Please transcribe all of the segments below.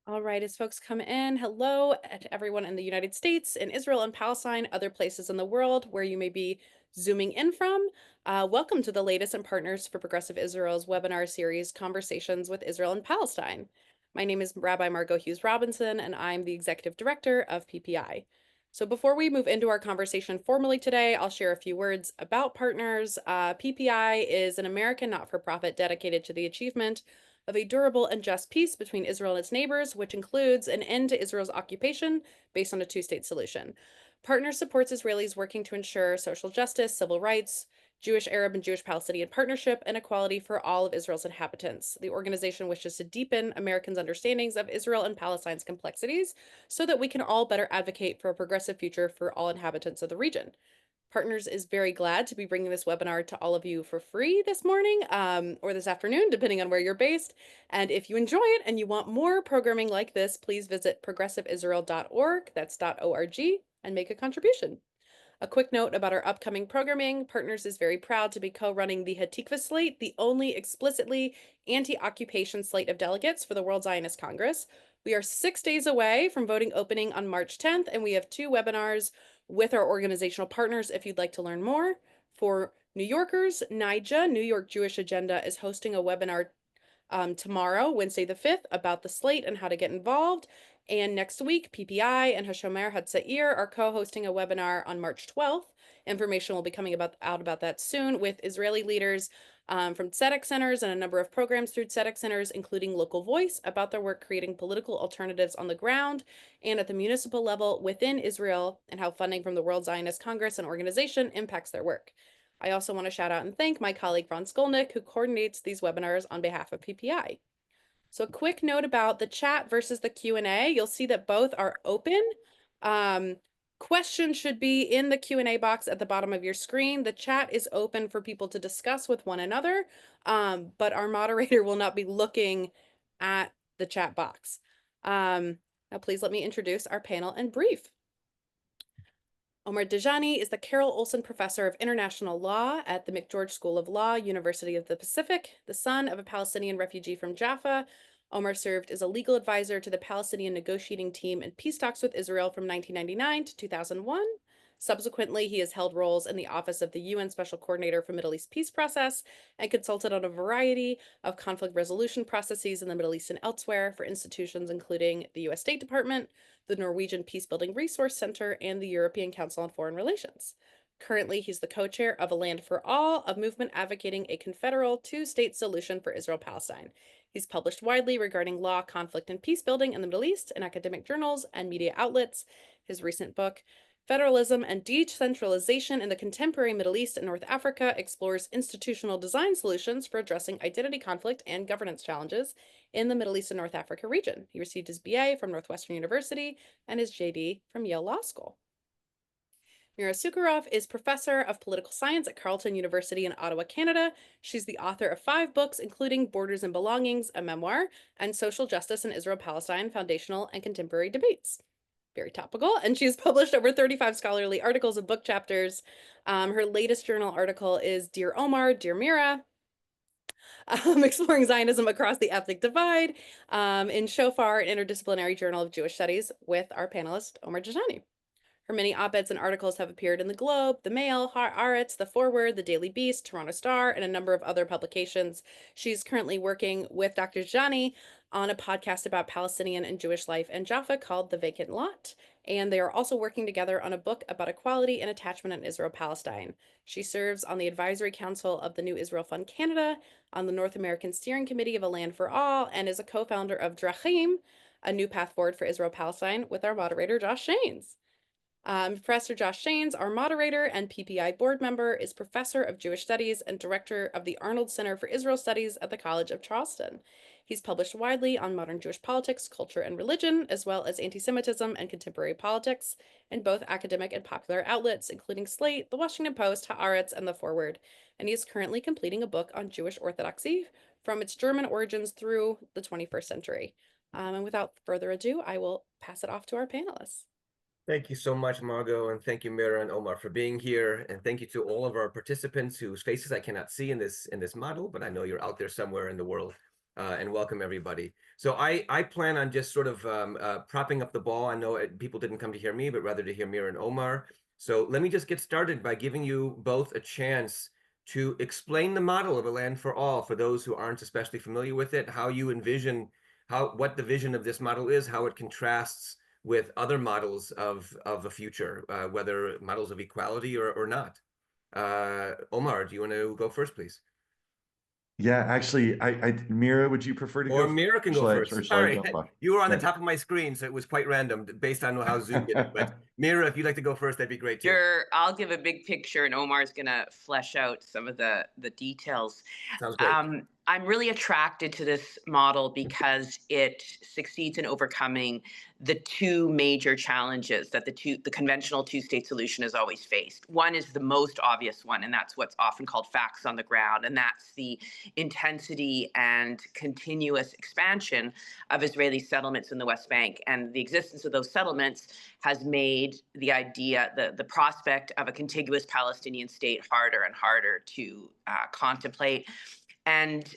All right, as folks come in, hello to everyone in the United States, in Israel and Palestine, other places in the world where you may be zooming in from. Welcome to the latest in Partners for Progressive Israel's webinar series, Conversations with Israel and Palestine. My name is Rabbi Margot Hughes Robinson, and I'm the Executive Director of PPI. So before we move into our conversation formally today, I'll share a few words about Partners. PPI is an American not-for-profit dedicated to the achievement of a durable and just peace between Israel and its neighbors, which includes an end to Israel's occupation based on a two-state solution. Partner supports Israelis working to ensure social justice, civil rights, Jewish, Arab, and Jewish Palestinian partnership, and equality for all of Israel's inhabitants. The organization wishes to deepen Americans' understandings of Israel and Palestine's complexities so that we can all better advocate for a progressive future for all inhabitants of the region. Partners is very glad to be bringing this webinar to all of you for free this morning or this afternoon, depending on where you're based. And if you enjoy it and you want more programming like this, please visit progressiveisrael.org, that's .org, and make a contribution. A quick note about our upcoming programming. Partners is very proud to be co-running the Hatikva slate, the only explicitly anti-occupation slate of delegates for the World Zionist Congress. We are 6 days away from voting opening on March 10th, and we have 2 webinars with our organizational partners if you'd like to learn more. For New Yorkers, NYJA, New York Jewish Agenda, is hosting a webinar tomorrow, Wednesday the 5th, about the slate and how to get involved. And next week, PPI and Hashomer Hatzair are co-hosting a webinar on March 12th. Information will be coming out about that soon with Israeli leaders from Tzedek centers and a number of programs through Tzedek centers, including Local Voice, about their work creating political alternatives on the ground and at the municipal level within Israel, and how funding from the World Zionist Congress and organization impacts their work. I also want to shout out and thank my colleague Ron Skolnick, who coordinates these webinars on behalf of PPI. So a quick note about the chat versus the Q&A. You'll see that both are open. Questions should be in the Q&A box at the bottom of your screen. The chat is open for people to discuss with one another, but our moderator will not be looking at the chat box. Now, please let me introduce our panel and brief. Omar Dajani is the Carol Olson Professor of International Law at the McGeorge School of Law, University of the Pacific, the son of a Palestinian refugee from Jaffa. Omar served as a legal advisor to the Palestinian negotiating team in peace talks with Israel from 1999 to 2001. Subsequently, he has held roles in the Office of the UN Special Coordinator for Middle East Peace Process and consulted on a variety of conflict resolution processes in the Middle East and elsewhere for institutions including the US State Department, the Norwegian Peacebuilding Resource Center, and the European Council on Foreign Relations. Currently, he's the co-chair of A Land for All, a movement advocating a confederal two-state solution for Israel-Palestine. He's published widely regarding law, conflict, and peace building in the Middle East in academic journals and media outlets. His recent book, Federalism and Decentralization in the Contemporary Middle East and North Africa, explores institutional design solutions for addressing identity conflict and governance challenges in the Middle East and North Africa region. He received his BA from Northwestern University and his JD from Yale Law School. Mira Sucharov is professor of political science at Carleton University in Ottawa, Canada. She's the author of 5 books, including Borders and Belongings, a memoir, and Social Justice in Israel-Palestine, Foundational and Contemporary Debates. Very topical, and she's published over 35 scholarly articles and book chapters. Her latest journal article is Dear Omar, Dear Mira, exploring Zionism across the ethnic divide, in Shofar, an interdisciplinary journal of Jewish studies with our panelist, Omar Dajani. Her many op-eds and articles have appeared in The Globe, The Mail, Haaretz, The Forward, The Daily Beast, Toronto Star, and a number of other publications. She's currently working with Dr. Dajani on a podcast about Palestinian and Jewish life in Jaffa called The Vacant Lot, and they are also working together on a book about equality and attachment in Israel-Palestine. She serves on the advisory council of the New Israel Fund Canada, on the North American Steering Committee of A Land for All, and is a co-founder of Drachim, a new path forward for Israel-Palestine, with our moderator, Josh Shanes. Professor Josh Shanes, our moderator and PPI board member, is professor of Jewish Studies and director of the Arnold Center for Israel Studies at the College of Charleston. He's published widely on modern Jewish politics, culture, and religion, as well as anti-Semitism and contemporary politics in both academic and popular outlets, including Slate, The Washington Post, Haaretz, and The Forward. And he is currently completing a book on Jewish Orthodoxy from its German origins through the 21st century. And without further ado, I will pass it off to our panelists. Thank you so much, Margot, and thank you, Mira and Omar, for being here. And thank you to all of our participants whose faces I cannot see in this model, but I know you're out there somewhere in the world. and welcome everybody. So I plan on just sort of propping up the ball. I know people didn't come to hear me, but rather to hear Mira and Omar. So let me just get started by giving you both a chance to explain the model of a land for all for those who aren't especially familiar with it, how you envision what the vision of this model is, how it contrasts with other models of a future, whether models of equality or not. Omar, do you want to go first, please? Yeah, actually, Mira, would you prefer to Or go first, Mira can or go or first. shall I Sorry, jump off? you were on the Okay. top of my screen, so it was quite random based on how Zoom did it. But Mira, if you'd like to go first, that'd be great too. Sure, I'll give a big picture, and Omar's gonna flesh out some of the details. Sounds great. I'm really attracted to this model because it succeeds in overcoming the two major challenges that the conventional two-state solution has always faced. One is the most obvious one, and that's what's often called facts on the ground, and that's the intensity and continuous expansion of Israeli settlements in the West Bank. And the existence of those settlements has made the idea, the prospect of a contiguous Palestinian state harder and harder to contemplate. And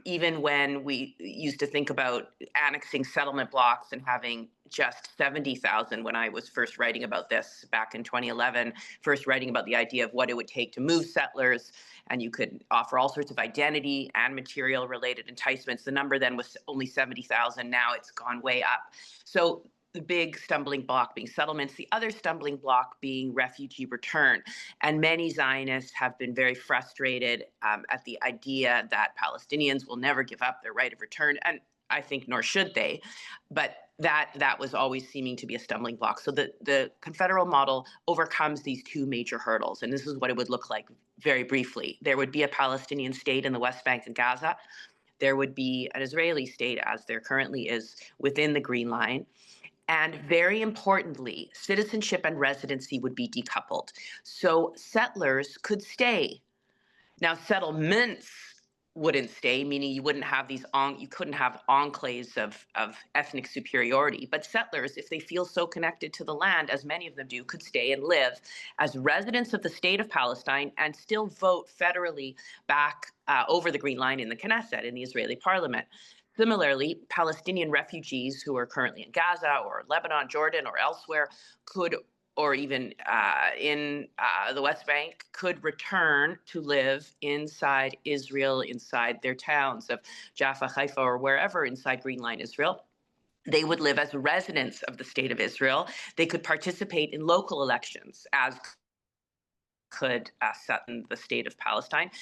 even when we used to think about annexing settlement blocks and having just 70,000, when I was first writing about this back in 2011, first writing about the idea of what it would take to move settlers, and you could offer all sorts of identity and material related enticements. The number then was only 70,000. Now it's gone way up. So the big stumbling block being settlements, the other stumbling block being refugee return. And many Zionists have been very frustrated at the idea that Palestinians will never give up their right of return. And I think nor should they. But that was always seeming to be a stumbling block. So the confederal model overcomes these two major hurdles. And this is what it would look like very briefly. There would be a Palestinian state in the West Bank and Gaza. There would be an Israeli state, as there currently is, within the Green Line. And very importantly, citizenship and residency would be decoupled. So settlers could stay. Now, settlements wouldn't stay, meaning you wouldn't have you couldn't have enclaves of ethnic superiority. But settlers, if they feel so connected to the land, as many of them do, could stay and live as residents of the state of Palestine and still vote federally back over the Green Line in the Knesset, in the Israeli parliament. Similarly, Palestinian refugees who are currently in Gaza or Lebanon, Jordan, or elsewhere could, or even in the West Bank, could return to live inside Israel, inside their towns of Jaffa, Haifa, or wherever inside Green Line Israel. They would live as residents of the state of Israel. They could participate in local elections, as could the state of Palestine.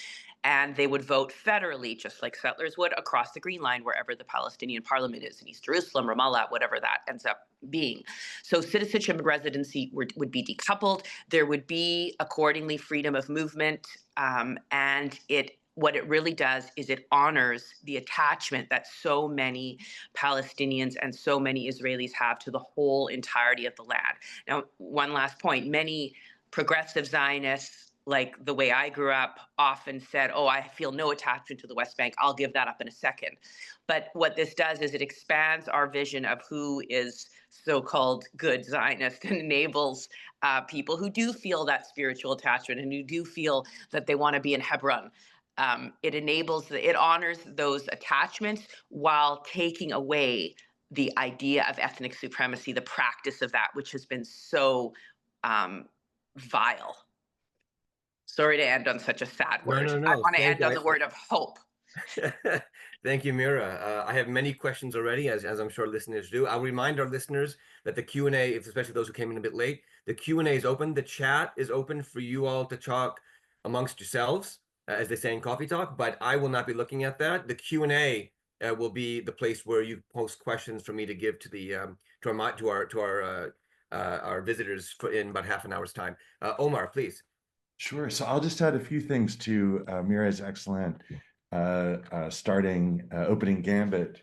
And they would vote federally, just like settlers would, across the Green Line, wherever the Palestinian parliament is, in East Jerusalem, Ramallah, whatever that ends up being. So citizenship and residency would be decoupled. There would be, accordingly, freedom of movement. And what it really does is it honors the attachment that so many Palestinians and so many Israelis have to the whole entirety of the land. Now, one last point, many progressive Zionists, like the way I grew up, often said, oh, I feel no attachment to the West Bank. I'll give that up in a second. But what this does is it expands our vision of who is so-called good Zionist and enables people who do feel that spiritual attachment and who do feel that they want to be in Hebron. It honors those attachments while taking away the idea of ethnic supremacy, the practice of that, which has been so vile. Sorry to end on such a sad word. I No. want to Thank end on you. the word of hope. Thank you, Mira. I have many questions already, as I'm sure listeners do. I'll remind our listeners that the Q&A, especially those who came in a bit late, the Q&A is open. The chat is open for you all to talk amongst yourselves, as they say in Coffee Talk, but I will not be looking at that. The Q&A will be the place where you post questions for me to give to the our visitors in about half an hour's time. Omar, please. Sure. So I'll just add a few things to Mira's excellent opening gambit.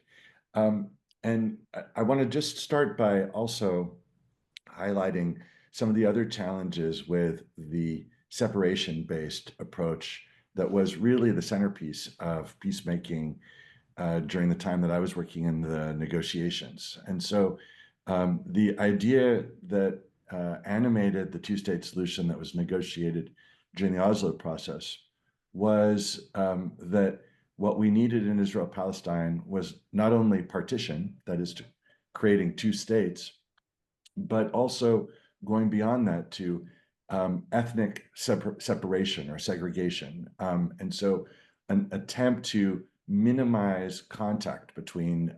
And I want to just start by also highlighting some of the other challenges with the separation-based approach that was really the centerpiece of peacemaking during the time that I was working in the negotiations. And so the idea that animated the two-state solution that was negotiated during the Oslo process was that what we needed in Israel-Palestine was not only partition, that is to creating two states, but also going beyond that to ethnic separation or segregation. And so an attempt to minimize contact between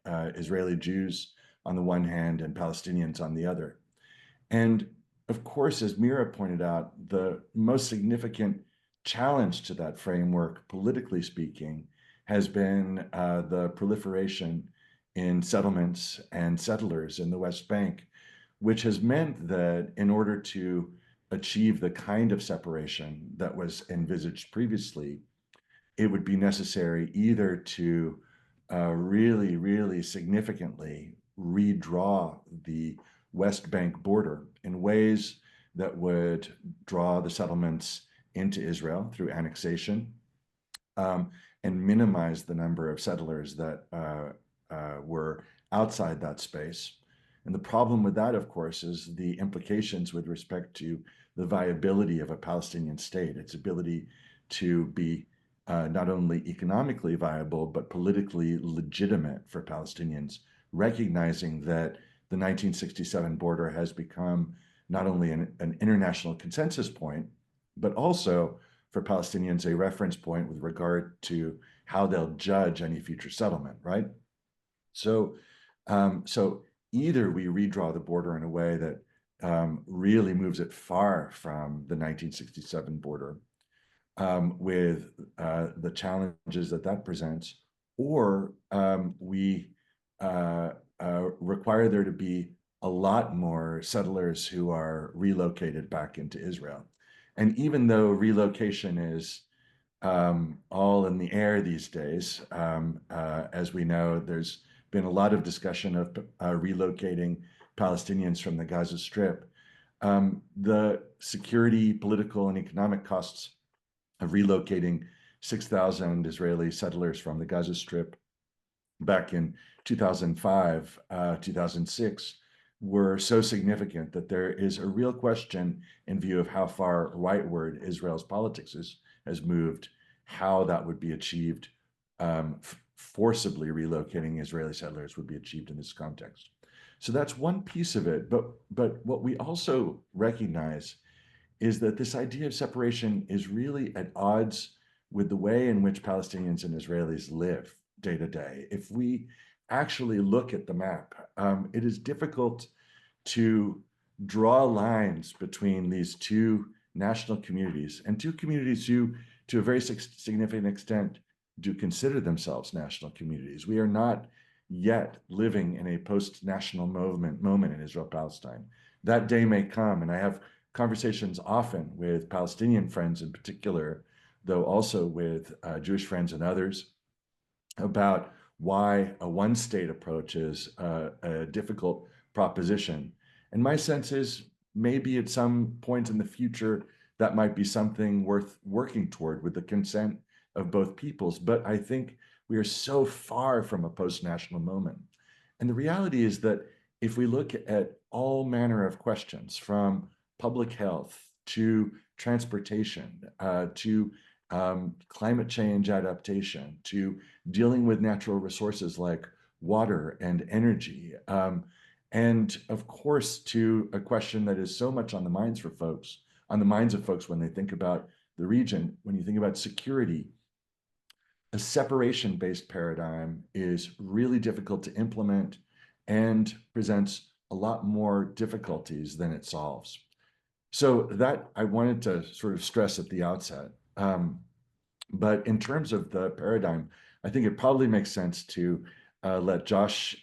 Israeli Jews on the one hand and Palestinians on the other. And of course, as Mira pointed out, the most significant challenge to that framework, politically speaking, has been the proliferation in settlements and settlers in the West Bank, which has meant that in order to achieve the kind of separation that was envisaged previously, it would be necessary either to really, really significantly redraw the West Bank border in ways that would draw the settlements into Israel through annexation, and minimize the number of settlers that were outside that space. And the problem with that, of course, is the implications with respect to the viability of a Palestinian state, its ability to be not only economically viable, but politically legitimate for Palestinians, recognizing that the 1967 border has become not only an international consensus point, but also for Palestinians a reference point with regard to how they'll judge any future settlement, right? So, so either we redraw the border in a way that really moves it far from the 1967 border, with the challenges that that presents, or we require there to be a lot more settlers who are relocated back into Israel. And even though relocation is all in the air these days, as we know, there's been a lot of discussion of relocating Palestinians from the Gaza Strip. The security, political, and economic costs of relocating 6,000 Israeli settlers from the Gaza Strip back in 2005, 2006, were so significant that there is a real question in view of how far rightward Israel's politics has moved, how that would be achieved, forcibly relocating Israeli settlers would be achieved in this context. So that's one piece of it. But what we also recognize is that this idea of separation is really at odds with the way in which Palestinians and Israelis live day to day. If we actually look at the map, it is difficult to draw lines between these two national communities, and two communities who, to a very significant extent, do consider themselves national communities. We are not yet living in a post-national moment in Israel-Palestine. That day may come, and I have conversations often with Palestinian friends in particular, though also with Jewish friends and others, about why a one-state approach is a difficult proposition. And my sense is maybe at some point in the future, that might be something worth working toward with the consent of both peoples. But I think we are so far from a post-national moment. And the reality is that if we look at all manner of questions, from public health to transportation, to climate change adaptation, to dealing with natural resources like water and energy, and of course, to a question that is so much on the minds of folks when they think about the region, when you think about security. A separation-based paradigm is really difficult to implement and presents a lot more difficulties than it solves. So that I wanted to sort of stress at the outset. But in terms of the paradigm, I think it probably makes sense to let Josh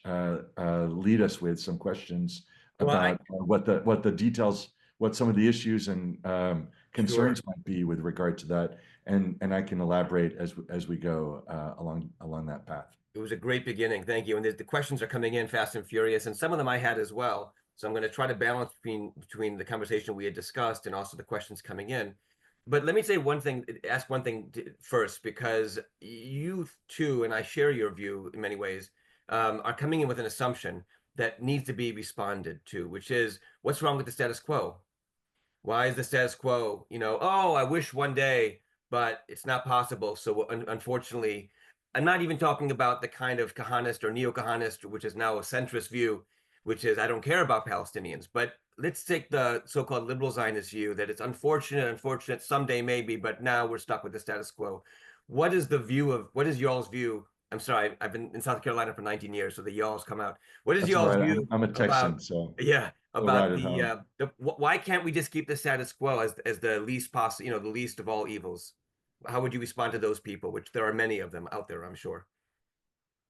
lead us with some questions about what the details, what some of the issues and concerns might be with regard to that, and I can elaborate as we go along that path. It was a great beginning. Thank you. And the questions are coming in fast and furious, and some of them I had as well. So I'm going to try to balance between the conversation we had discussed and also the questions coming in. But let me say one thing, ask one thing first, because you too, and I share your view in many ways, are coming in with an assumption that needs to be responded to, which is, what's wrong with the status quo? Why is the status quo, oh, I wish one day but it's not possible. So unfortunately, I'm not even talking about the kind of Kahanist or neo-Kahanist, which is now a centrist view, which is I don't care about Palestinians. But let's take the so-called liberal Zionist view that it's unfortunate, someday maybe, but now we're stuck with the status quo. What is y'all's view? I'm sorry, I've been in South Carolina for 19 years, so the y'all's come out. What is That's all y'all's right. view I'm a about, Texan, so yeah, feel right about at home. why can't we just keep the status quo as the least possible, you know, the least of all evils? How would you respond to those people, which there are many of them out there, I'm sure.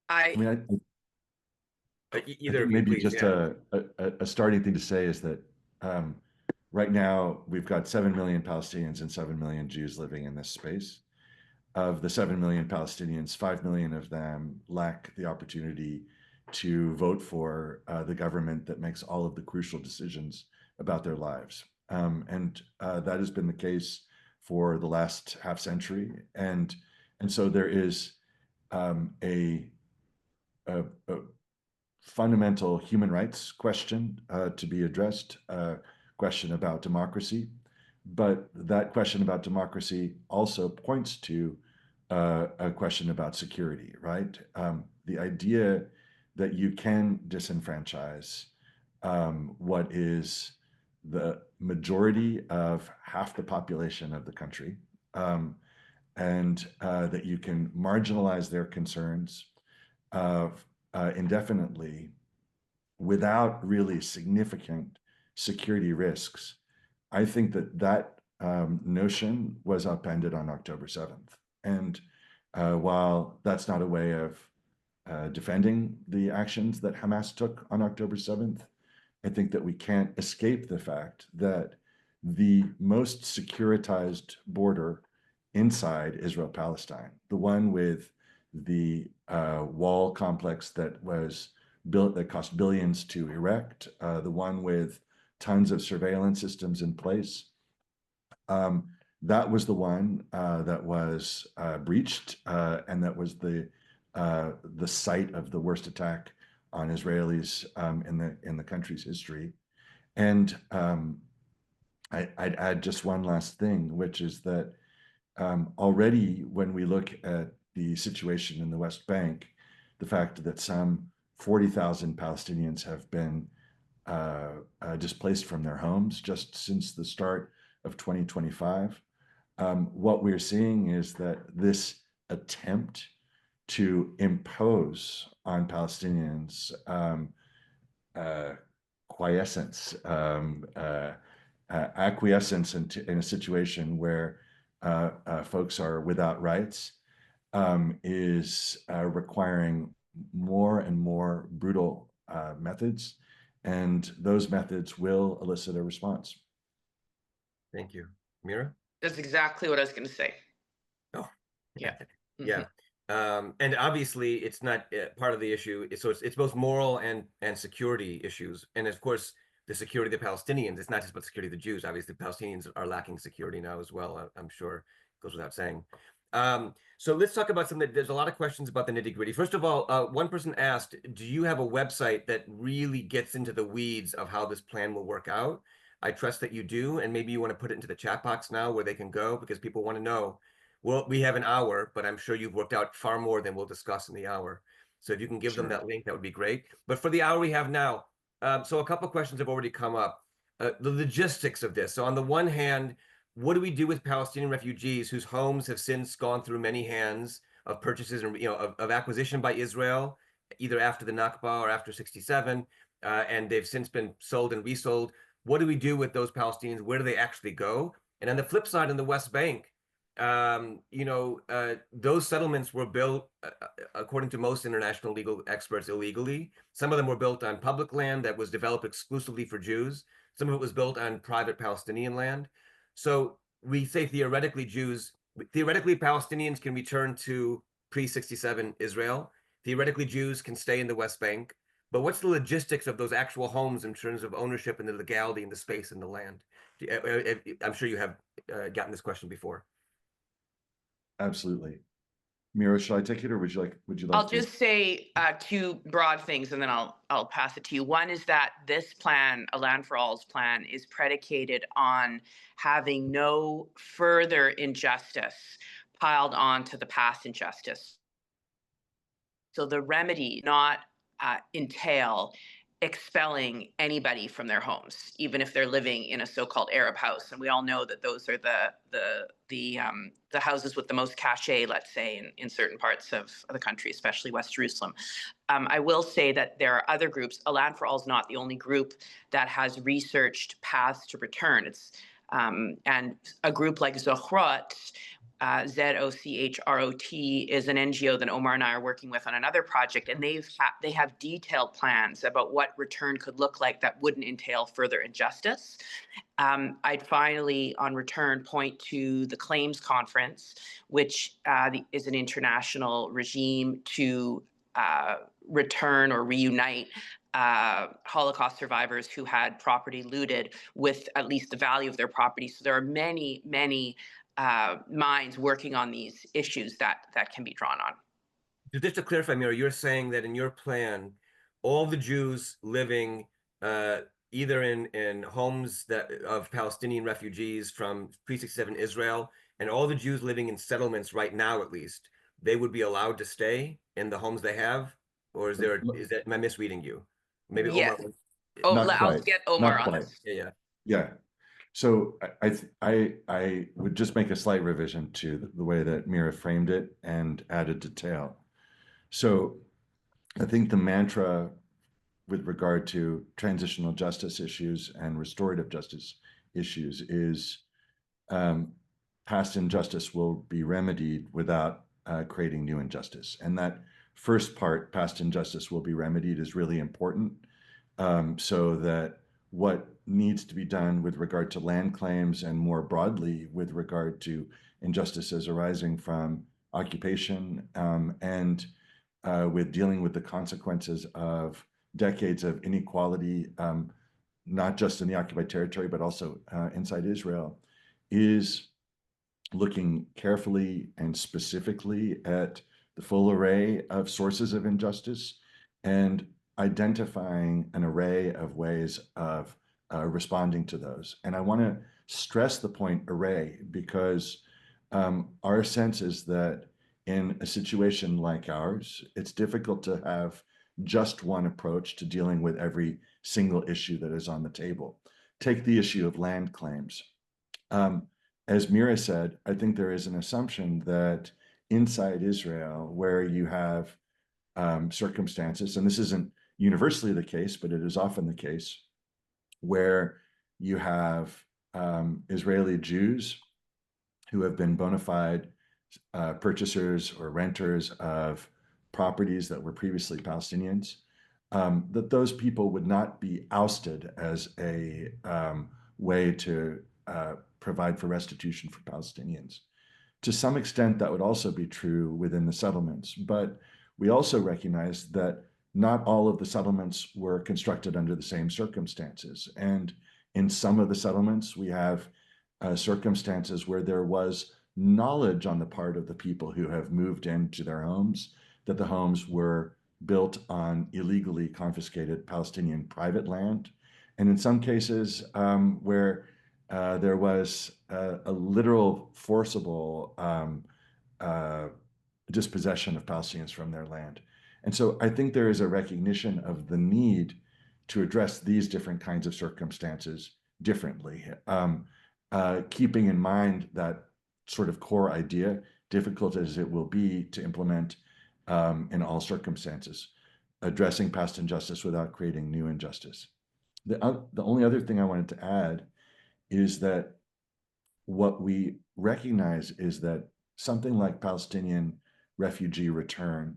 I mean, I Either think of you, maybe please. just Yeah. a starting thing to say is that right now we've got 7 million Palestinians and 7 million Jews living in this space. Of the 7 million Palestinians, 5 million of them lack the opportunity to vote for the government that makes all of the crucial decisions about their lives. And that has been the case for the last half century. And so there is a fundamental human rights question to be addressed, question about democracy. But that question about democracy also points to a question about security, right? The idea that you can disenfranchise what is the majority of half the population of the country, and that you can marginalize their concerns indefinitely without really significant security risks. I think that notion was upended on October 7th. And while that's not a way of defending the actions that Hamas took on October 7th, I think that we can't escape the fact that the most securitized border inside Israel-Palestine, the one with the wall complex that was built that cost billions to erect, the one with tons of surveillance systems in place, that was the one that was breached, and that was the site of the worst attack on Israelis in the country's history. And I'd add just one last thing, which is that already when we look at the situation in the West Bank, the fact that some 40,000 Palestinians have been displaced from their homes just since the start of 2025, what we're seeing is that this attempt to impose on Palestinians quiescence, acquiescence in a situation where folks are without rights is requiring more and more brutal methods, and those methods will elicit a response. Thank you. Mira? That's exactly what I was going to say. Oh, Yeah. yeah. And obviously, it's not part of the issue. So it's both moral and security issues, and of course, the security of the Palestinians. It's not just about the security of the Jews. Obviously, the Palestinians are lacking security now as well. I'm sure goes without saying. So let's talk about something. There's a lot of questions about the nitty gritty. First of all, one person asked, "Do you have a website that really gets into the weeds of how this plan will work out?" I trust that you do, and maybe you want to put it into the chat box now where they can go because people want to know. Well, we have an hour, but I'm sure you've worked out far more than we'll discuss in the hour. So if you can give them that link, that would be great. But for the hour we have now, so a couple of questions have already come up. The logistics of this. So on the one hand, what do we do with Palestinian refugees whose homes have since gone through many hands of purchases and of acquisition by Israel, either after the Nakba or after 67, and they've since been sold and resold? What do we do with those Palestinians? Where do they actually go? And on the flip side, in the West Bank, those settlements were built, according to most international legal experts, illegally. Some of them were built on public land that was developed exclusively for Jews. Some of it was built on private Palestinian land. So we say theoretically Palestinians can return to pre-67 Israel. Theoretically, Jews can stay in the West Bank. But what's the logistics of those actual homes in terms of ownership and the legality and the space and the land? I'm sure you have gotten this question before. Absolutely. Mira, should I take it, or would you like I'll to? just say two broad things, and then I'll pass it to you. One is that this plan, a Land for All's plan, is predicated on having no further injustice piled on to the past injustice. So the remedy not entail expelling anybody from their homes, even if they're living in a so-called Arab house. And we all know that those are the houses with the most cachet, let's say, in certain parts of the country, especially West Jerusalem. I will say that there are other groups. A Land for All is not the only group that has researched paths to return. It's and a group like Zochrot, Zochrot is an NGO that Omar and I are working with on another project, and they have detailed plans about what return could look like that wouldn't entail further injustice. I'd finally, on return, point to the Claims Conference, which is an international regime to return or reunite Holocaust survivors who had property looted with at least the value of their property. So there are many, many minds working on these issues that can be drawn on. Just to clarify, Mira, you're saying that in your plan, all the Jews living either in homes of Palestinian refugees from pre-67 Israel, and all the Jews living in settlements right now, at least, they would be allowed to stay in the homes they have? Or am I misreading you? Maybe Yes. Omar. Oh, Not I'll quite. get Omar Not on quite. this. Yeah. Yeah. So I would just make a slight revision to the way that Mira framed it and added detail. So I think the mantra with regard to transitional justice issues and restorative justice issues is past injustice will be remedied without creating new injustice. And that first part, past injustice will be remedied, is really important, so that what needs to be done with regard to land claims and more broadly with regard to injustices arising from occupation and with dealing with the consequences of decades of inequality, not just in the occupied territory, but also inside Israel, is looking carefully and specifically at the full array of sources of injustice and identifying an array of ways of responding to those. And I want to stress the point array because our sense is that in a situation like ours, it's difficult to have just one approach to dealing with every single issue that is on the table. Take the issue of land claims. As Mira said, I think there is an assumption that inside Israel, where you have circumstances, and this isn't universally the case, but it is often the case, where you have Israeli Jews who have been bona fide purchasers or renters of properties that were previously Palestinians, that those people would not be ousted as a way to provide for restitution for Palestinians. To some extent, that would also be true within the settlements, but we also recognize that not all of the settlements were constructed under the same circumstances. And in some of the settlements, we have circumstances where there was knowledge on the part of the people who have moved into their homes that the homes were built on illegally confiscated Palestinian private land. And in some cases where there was a literal forcible dispossession of Palestinians from their land. And so I think there is a recognition of the need to address these different kinds of circumstances differently, keeping in mind that sort of core idea, difficult as it will be to implement in all circumstances, addressing past injustice without creating new injustice. The only other thing I wanted to add is that what we recognize is that something like Palestinian refugee return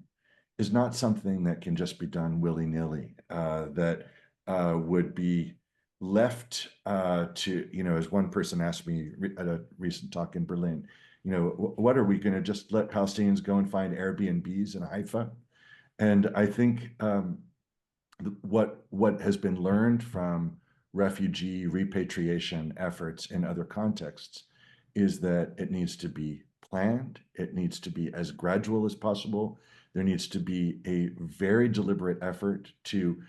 is not something that can just be done willy-nilly, that would be left to, as one person asked me at a recent talk in Berlin, what are we going to just let Palestinians go and find Airbnbs in Haifa? And I think what has been learned from refugee repatriation efforts in other contexts is that it needs to be planned. It needs to be as gradual as possible. There needs to be a very deliberate effort to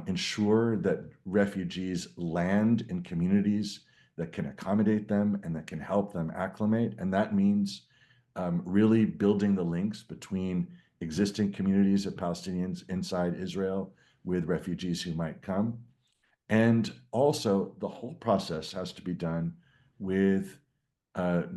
ensure that refugees land in communities that can accommodate them and that can help them acclimate. And that means really building the links between existing communities of Palestinians inside Israel with refugees who might come. And also, the whole process has to be done with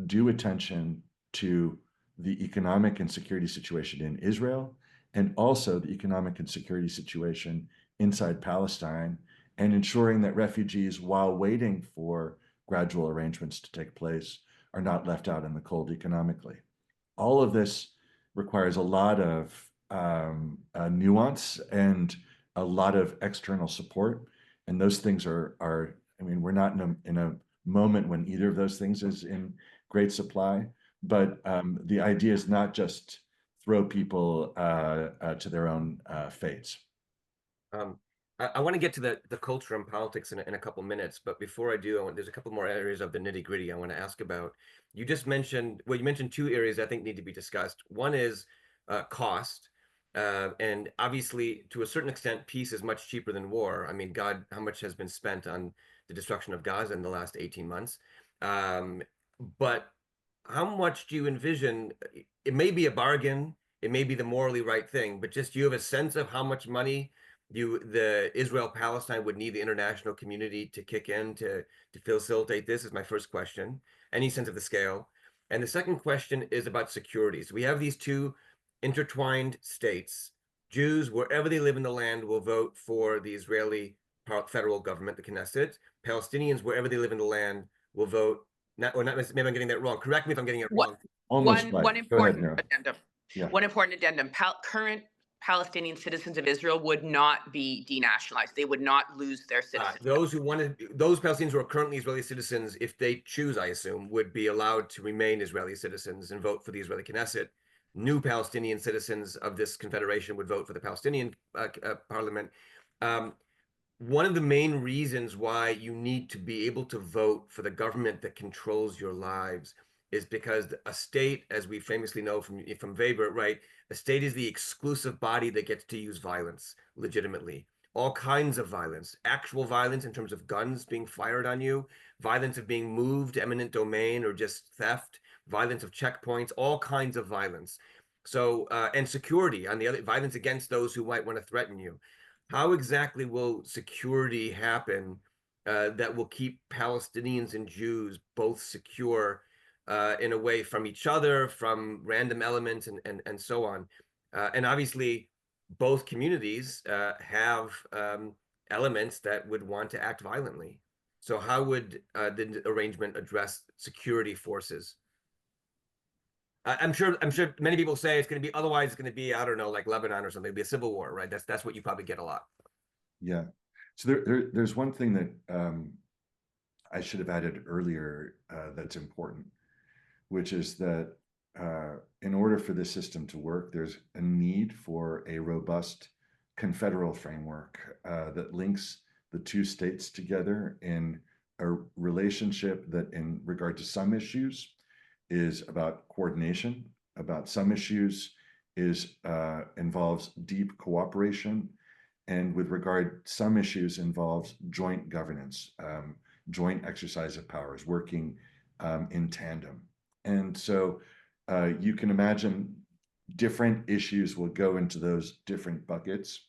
due attention to the economic and security situation in Israel, and also the economic and security situation inside Palestine, and ensuring that refugees, while waiting for gradual arrangements to take place, are not left out in the cold economically. All of this requires a lot of nuance and a lot of external support. And those things I mean, we're not in a moment when either of those things is in great supply, but the idea is not just throw people to their own fates. I want to get to the culture and politics in a couple minutes, but before I do, there's a couple more areas of the nitty gritty I want to ask about. You just mentioned, well, you mentioned two areas I think need to be discussed. One is cost, and obviously, to a certain extent, peace is much cheaper than war. I mean, God, how much has been spent on the destruction of Gaza in the last 18 months? But how much do you envision? It may be a bargain, it may be the morally right thing, but just do you have a sense of how much money the Israel-Palestine would need the international community to kick in to facilitate this? Is my first question. Any sense of the scale? And the second question is about security. So we have these two intertwined states. Jews, wherever they live in the land, will vote for the Israeli federal government, the Knesset. Palestinians, wherever they live in the land, will vote. Maybe I'm getting that wrong. Correct me if I'm getting it wrong. Almost right. One Go ahead, important Mira. addendum. Yeah. One important addendum. Current Palestinian citizens of Israel would not be denationalized. They would not lose their citizenship. Those Palestinians who are currently Israeli citizens, if they choose, I assume, would be allowed to remain Israeli citizens and vote for the Israeli Knesset. New Palestinian citizens of this confederation would vote for the Palestinian parliament. One of the main reasons why you need to be able to vote for the government that controls your lives is because a state, as we famously know from Weber, right? A state is the exclusive body that gets to use violence legitimately. All kinds of violence, actual violence in terms of guns being fired on you, violence of being moved, eminent domain, or just theft, violence of checkpoints, all kinds of violence. So, and security on the other, violence against those who might want to threaten you. How exactly will security happen that will keep Palestinians and Jews both secure in a way from each other, from random elements, and so on? And obviously, both communities have elements that would want to act violently. So how would the arrangement address security forces? I'm sure many people say it's going to be, otherwise it's going to be, I don't know, like Lebanon or something. It'll be a civil war, right? That's what you probably get a lot. Yeah. So there's one thing that I should have added earlier that's important, which is that in order for this system to work, there's a need for a robust confederal framework that links the two states together in a relationship that, in regard to some issues, is about coordination, about some issues involves deep cooperation, and with regard some issues involves joint governance, joint exercise of powers, working in tandem. And so you can imagine different issues will go into those different buckets.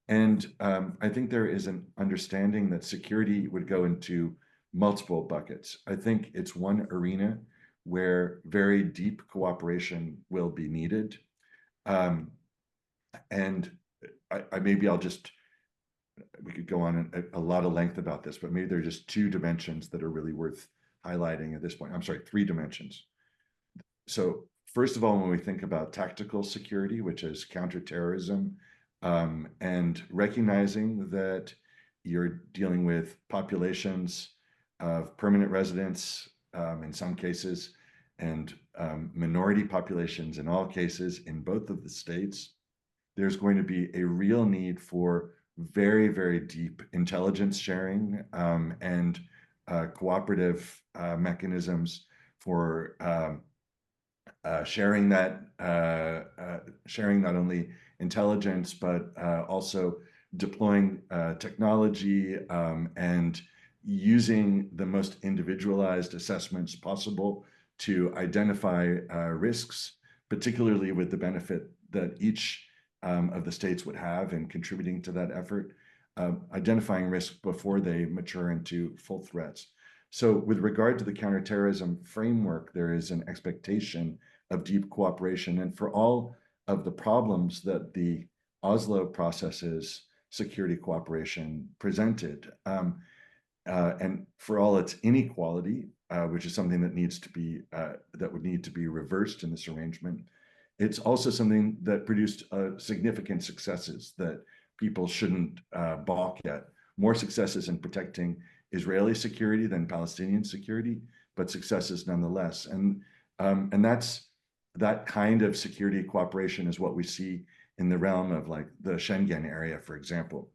And I think there is an understanding that security would go into multiple buckets. I think it's one arena where very deep cooperation will be needed. And we could go on a lot of length about this, but maybe there are just two dimensions that are really worth highlighting at this point. I'm sorry, three dimensions. So first of all, when we think about tactical security, which is counterterrorism, and recognizing that you're dealing with populations of permanent residents in some cases, and minority populations in all cases in both of the states, there's going to be a real need for very, very deep intelligence sharing and cooperative mechanisms for sharing that sharing not only intelligence but also deploying technology and using the most individualized assessments possible to identify risks, particularly with the benefit that each of the states would have in contributing to that effort, identifying risks before they mature into full threats. So with regard to the counterterrorism framework, there is an expectation of deep cooperation. And for all of the problems that the Oslo processes security cooperation presented, and for all its inequality, which is something that needs to be that would need to be reversed in this arrangement, it's also something that produced significant successes that people shouldn't balk at. More successes in protecting Israeli security than Palestinian security, but successes nonetheless. And that's that kind of security cooperation is what we see in the realm of like the Schengen area, for example.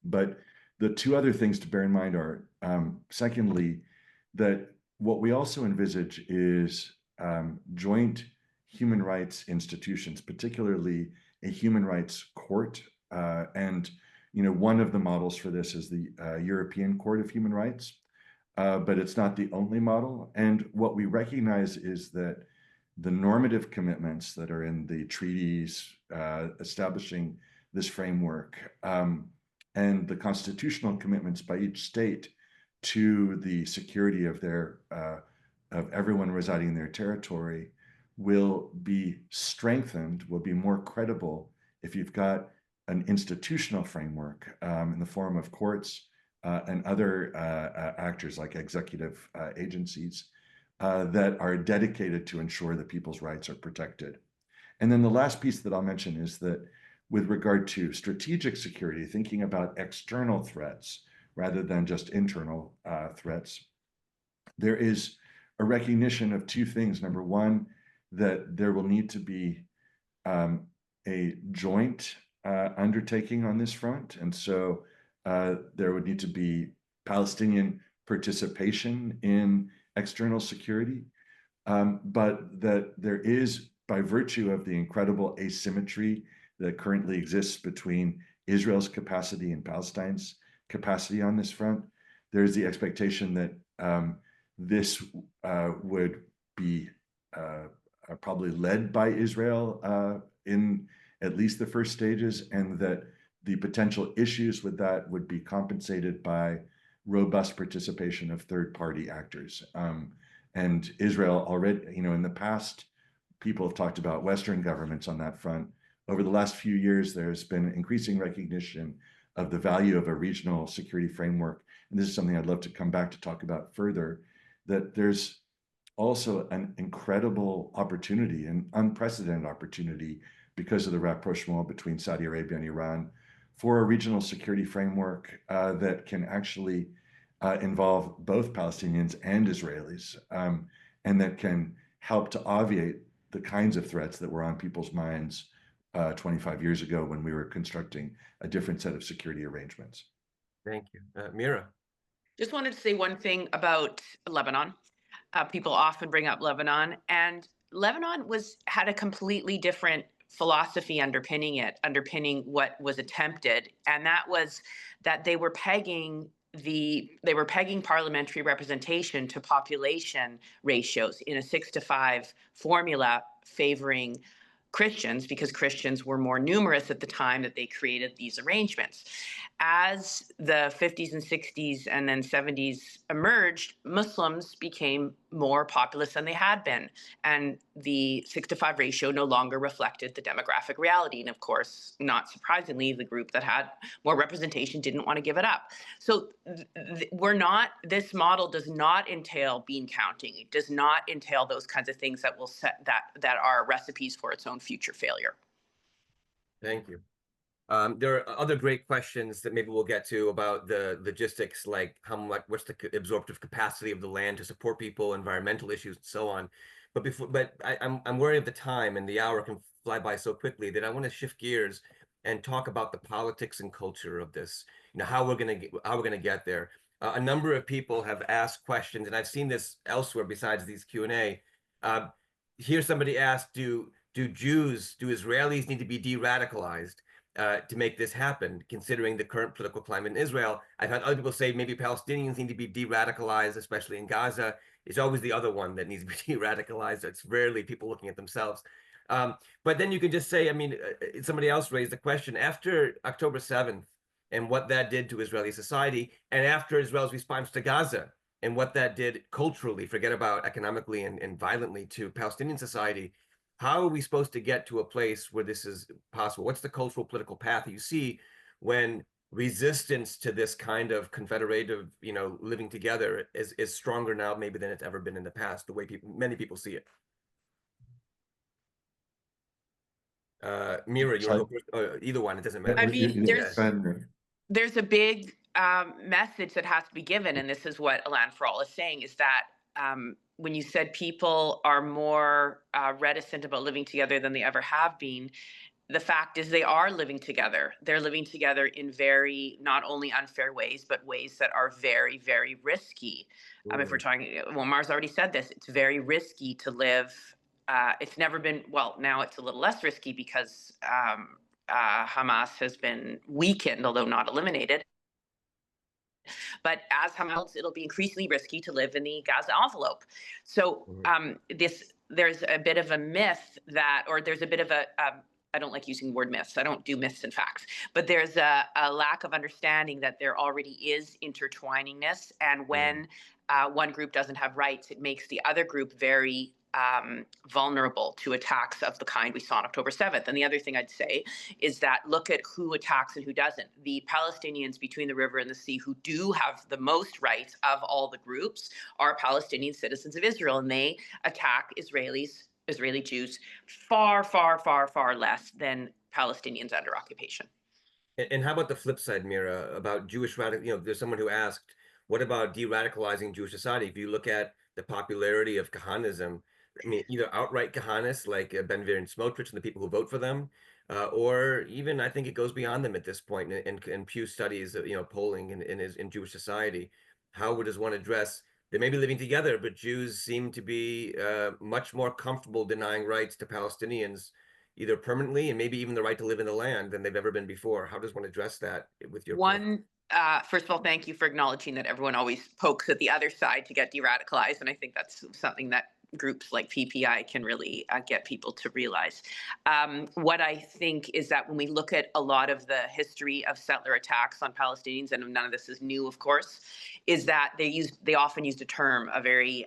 But the two other things to bear in mind are, secondly, that what we also envisage is joint human rights institutions, particularly a human rights court. And one of the models for this is the European Court of Human Rights, but it's not the only model. And what we recognize is that the normative commitments that are in the treaties establishing this framework and the constitutional commitments by each state to the security of of everyone residing in their territory will be strengthened, will be more credible if you've got an institutional framework in the form of courts and other actors like executive agencies that are dedicated to ensure that people's rights are protected. And then the last piece that I'll mention is that with regard to strategic security, thinking about external threats rather than just internal threats, there is a recognition of two things. Number one, that there will need to be a joint undertaking on this front. And so there would need to be Palestinian participation in external security, but that there is, by virtue of the incredible asymmetry that currently exists between Israel's capacity and Palestine's capacity on this front, there's the expectation that this would be probably led by Israel in at least the first stages, and that the potential issues with that would be compensated by robust participation of third-party actors. And Israel already, in the past, people have talked about Western governments on that front. Over the last few years, there's been increasing recognition of the value of a regional security framework. And this is something I'd love to come back to talk about further, that there's also an incredible opportunity, an unprecedented opportunity, because of the rapprochement between Saudi Arabia and Iran, for a regional security framework that can actually involve both Palestinians and Israelis, and that can help to obviate the kinds of threats that were on people's minds 25 years ago when we were constructing a different set of security arrangements. Thank you. Mira. Just wanted to say one thing about Lebanon. People often bring up Lebanon, and Lebanon had a completely different philosophy underpinning what was attempted, and that was that they were pegging parliamentary representation to population ratios in a 6-to-5 formula, favoring Christians because Christians were more numerous at the time that they created these arrangements. As the 50s and 60s and then 70s emerged, Muslims became more populous than they had been. And the 6-to-5 ratio no longer reflected the demographic reality. And of course, not surprisingly, the group that had more representation didn't want to give it up. So this model does not entail bean counting. It does not entail those kinds of things that will set that are recipes for its own future failure. Thank you. There are other great questions that maybe we'll get to about the logistics, like what's the absorptive capacity of the land to support people, environmental issues, and so on. But I'm worried of the time, and the hour can fly by so quickly that I want to shift gears and talk about the politics and culture of this. How we're gonna get there. A number of people have asked questions, and I've seen this elsewhere besides these Q&A. hear somebody ask, do Israelis need to be de-radicalized to make this happen, considering the current political climate in Israel? I've had other people say maybe Palestinians need to be de-radicalized, especially in Gaza. It's always the other one that needs to be de-radicalized. It's rarely people looking at themselves. But then you can just say, I mean, somebody else raised the question after October 7th and what that did to Israeli society, and after Israel's response to Gaza and what that did culturally, forget about economically and violently, to Palestinian society. How are we supposed to get to a place where this is possible? What's the cultural political path you see when resistance to this kind of confederative, living together is stronger now maybe than it's ever been in the past, the way many people see it? Mira, you want to go first? Either one, it doesn't matter. I mean, Mira. there's a big message that has to be given, and this is what Elan for All is saying, is that when you said people are more reticent about living together than they ever have been, the fact is they are living together. They're living together in very not only unfair ways, but ways that are very, very risky. If we're talking, well, Omar's already said this, it's very risky to live. It's never been, well, now it's a little less risky because Hamas has been weakened, although not eliminated. But as Hamas, it'll be increasingly risky to live in the Gaza envelope. So there's a bit of a myth that, or there's a bit of a, I don't like using the word myths. I don't do myths and facts, but there's a lack of understanding that there already is intertwiningness. And when one group doesn't have rights, it makes the other group very vulnerable to attacks of the kind we saw on October 7th. And the other thing I'd say is that look at who attacks and who doesn't. The Palestinians between the river and the sea who do have the most rights of all the groups are Palestinian citizens of Israel, and they attack Israeli Jews far, far, far, far less than Palestinians under occupation. And how about the flip side, Mira, about Jewish radical? There's someone who asked, what about de-radicalizing Jewish society? If you look at the popularity of Kahanism, I mean, either outright Kahanists like Ben Gvir and Smotrich and the people who vote for them, or even I think it goes beyond them at this point. In Pew studies, polling in Jewish society, how does one address? They may be living together, but Jews seem to be much more comfortable denying rights to Palestinians, either permanently and maybe even the right to live in the land than they've ever been before. How does one address that with your first of all, thank you for acknowledging that everyone always pokes at the other side to get de-radicalized, and I think that's something that groups like PPI can really get people to realize. What I think is that when we look at a lot of the history of settler attacks on Palestinians, and none of this is new, of course, is that they often used a term, a very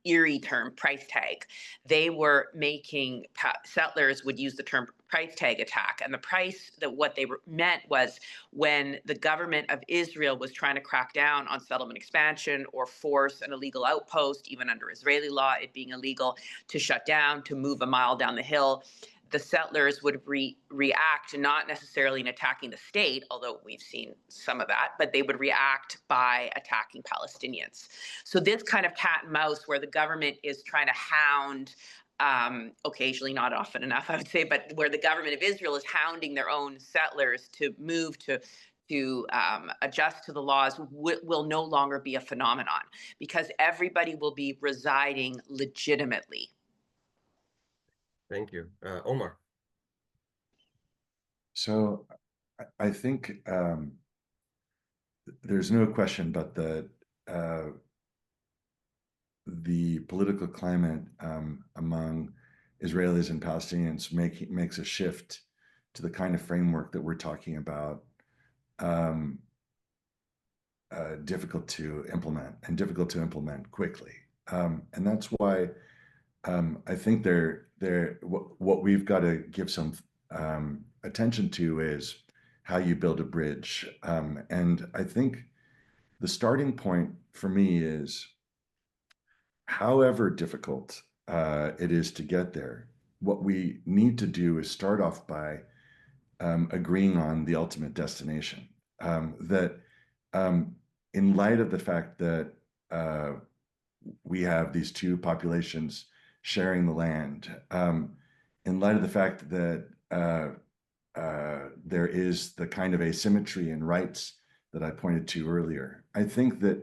eerie term, price tag. They were making, settlers would use the term price tag attack. And the price, that what they meant was when the government of Israel was trying to crack down on settlement expansion or force an illegal outpost, even under Israeli law, it being illegal, to shut down, to move a mile down the hill, the settlers would react, not necessarily in attacking the state, although we've seen some of that, but they would react by attacking Palestinians. So this kind of cat and mouse where the government is trying to hound, occasionally, not often enough, I would say, but where the government of Israel is hounding their own settlers to move to adjust to the laws will no longer be a phenomenon because everybody will be residing legitimately. Thank you. Omar. So I think there's no question but that the political climate among Israelis and Palestinians makes a shift to the kind of framework that we're talking about difficult to implement, and difficult to implement quickly. And that's why I think what we've got to give some attention to is how you build a bridge. And I think the starting point for me is, however difficult it is to get there, what we need to do is start off by agreeing on the ultimate destination. In light of the fact that we have these two populations sharing the land, in light of the fact that there is the kind of asymmetry in rights that I pointed to earlier, I think that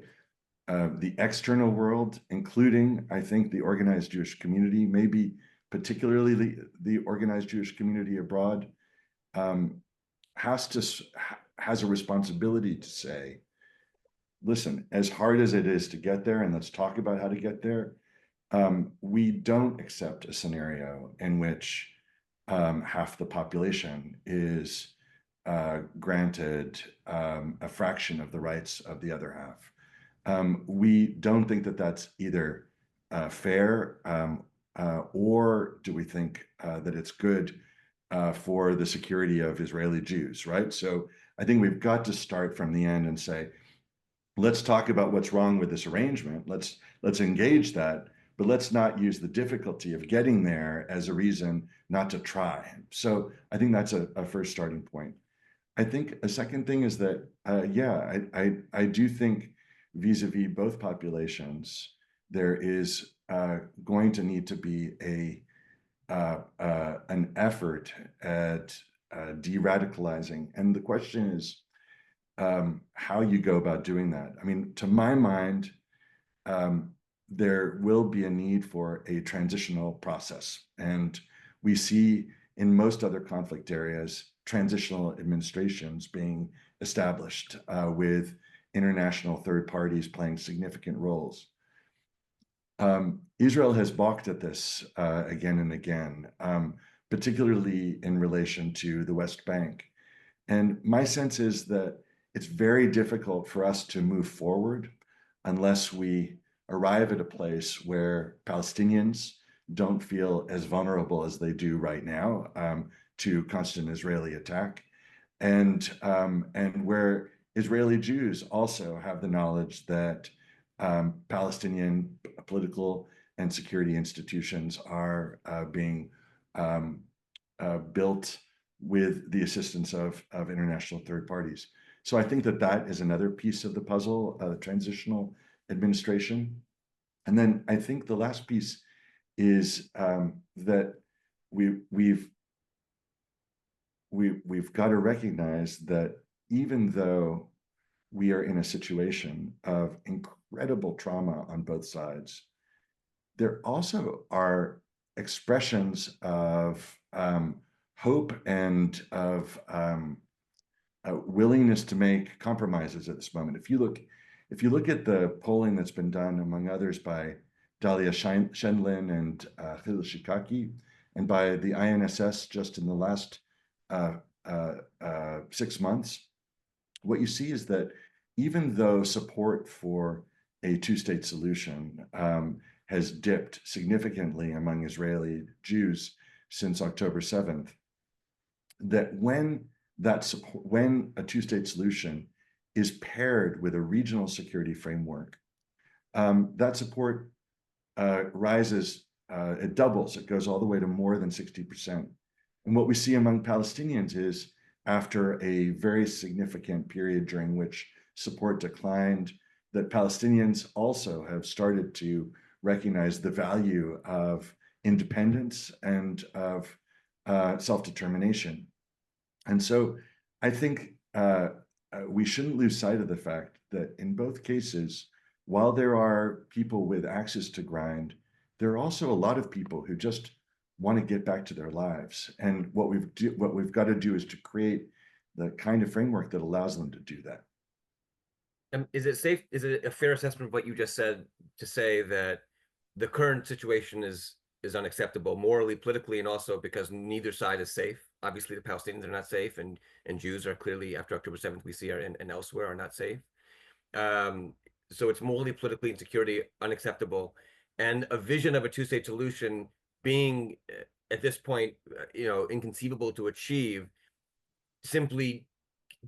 the external world, including, I think, the organized Jewish community, maybe particularly the organized Jewish community abroad, has a responsibility to say, listen, as hard as it is to get there, and let's talk about how to get there, we don't accept a scenario in which half the population is granted a fraction of the rights of the other half. We don't think that that's either fair, or do we think that it's good for the security of Israeli Jews, right? So I think we've got to start from the end and say, let's talk about what's wrong with this arrangement. Let's engage that, but let's not use the difficulty of getting there as a reason not to try. So I think that's a first starting point. I think a second thing is that, yeah, I do think vis-a-vis both populations, there is going to need to be an effort at de-radicalizing. And the question is how you go about doing that. I mean, to my mind, there will be a need for a transitional process. And we see in most other conflict areas, transitional administrations being established with international third parties playing significant roles. Israel has balked at this again and again, particularly in relation to the West Bank. And my sense is that it's very difficult for us to move forward unless we arrive at a place where Palestinians don't feel as vulnerable as they do right now to constant Israeli attack, and where Israeli Jews also have the knowledge that Palestinian political and security institutions are being built with the assistance of international third parties. So I think that that is another piece of the puzzle, transitional administration. And then I think the last piece is that we've got to recognize that even though we are in a situation of incredible trauma on both sides, there also are expressions of hope and of willingness to make compromises at this moment. If you look at the polling that's been done, among others, by Dalia Shendlin and Hillel Shikaki, and by the INSS just in the last 6 months, what you see is that even though support for a two-state solution has dipped significantly among Israeli Jews since October 7th, that when a two-state solution is paired with a regional security framework, that support rises, it doubles, it goes all the way to more than 60%. And what we see among Palestinians is, after a very significant period during which support declined, that Palestinians also have started to recognize the value of independence and of self-determination. And so I think we shouldn't lose sight of the fact that in both cases, while there are people with axes to grind, there are also a lot of people who just want to get back to their lives. And what we've got to do is to create the kind of framework that allows them to do that. Is it a fair assessment of what you just said to say that the current situation is unacceptable morally, politically, and also because neither side is safe? Obviously, the Palestinians are not safe, and Jews are clearly, after October 7th, we see and elsewhere, are not safe. So it's morally, politically, and security unacceptable. And a vision of a two-state solution being, at this point, inconceivable to achieve, simply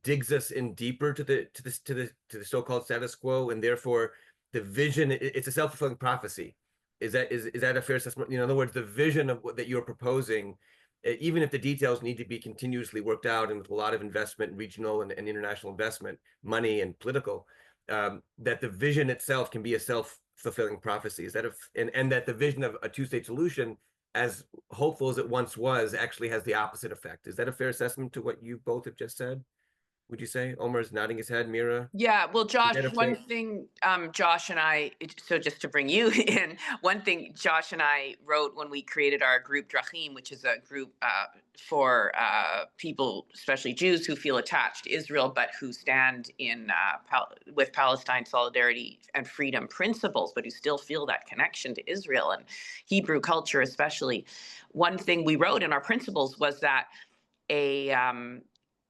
digs us in deeper to the so-called status quo, and therefore the vision, it's a self-fulfilling prophecy. Is that a fair assessment? In other words, the vision of that you're proposing, even if the details need to be continuously worked out and with a lot of investment, regional and international investment, money and political, that the vision itself can be a self-fulfilling prophecy. Is that and that the vision of a two-state solution, as hopeful as it once was, actually has the opposite effect? Is that a fair assessment to what you both have just said? would you say? Omar's nodding his head. Mira, Yeah, well, is Josh, that one okay? thing, Josh and I, so just to bring you in, one thing Josh and I wrote when we created our group Drachim, which is a group for people, especially Jews, who feel attached to Israel, but who stand in with Palestine solidarity and freedom principles, but who still feel that connection to Israel and Hebrew culture, especially. One thing we wrote in our principles was that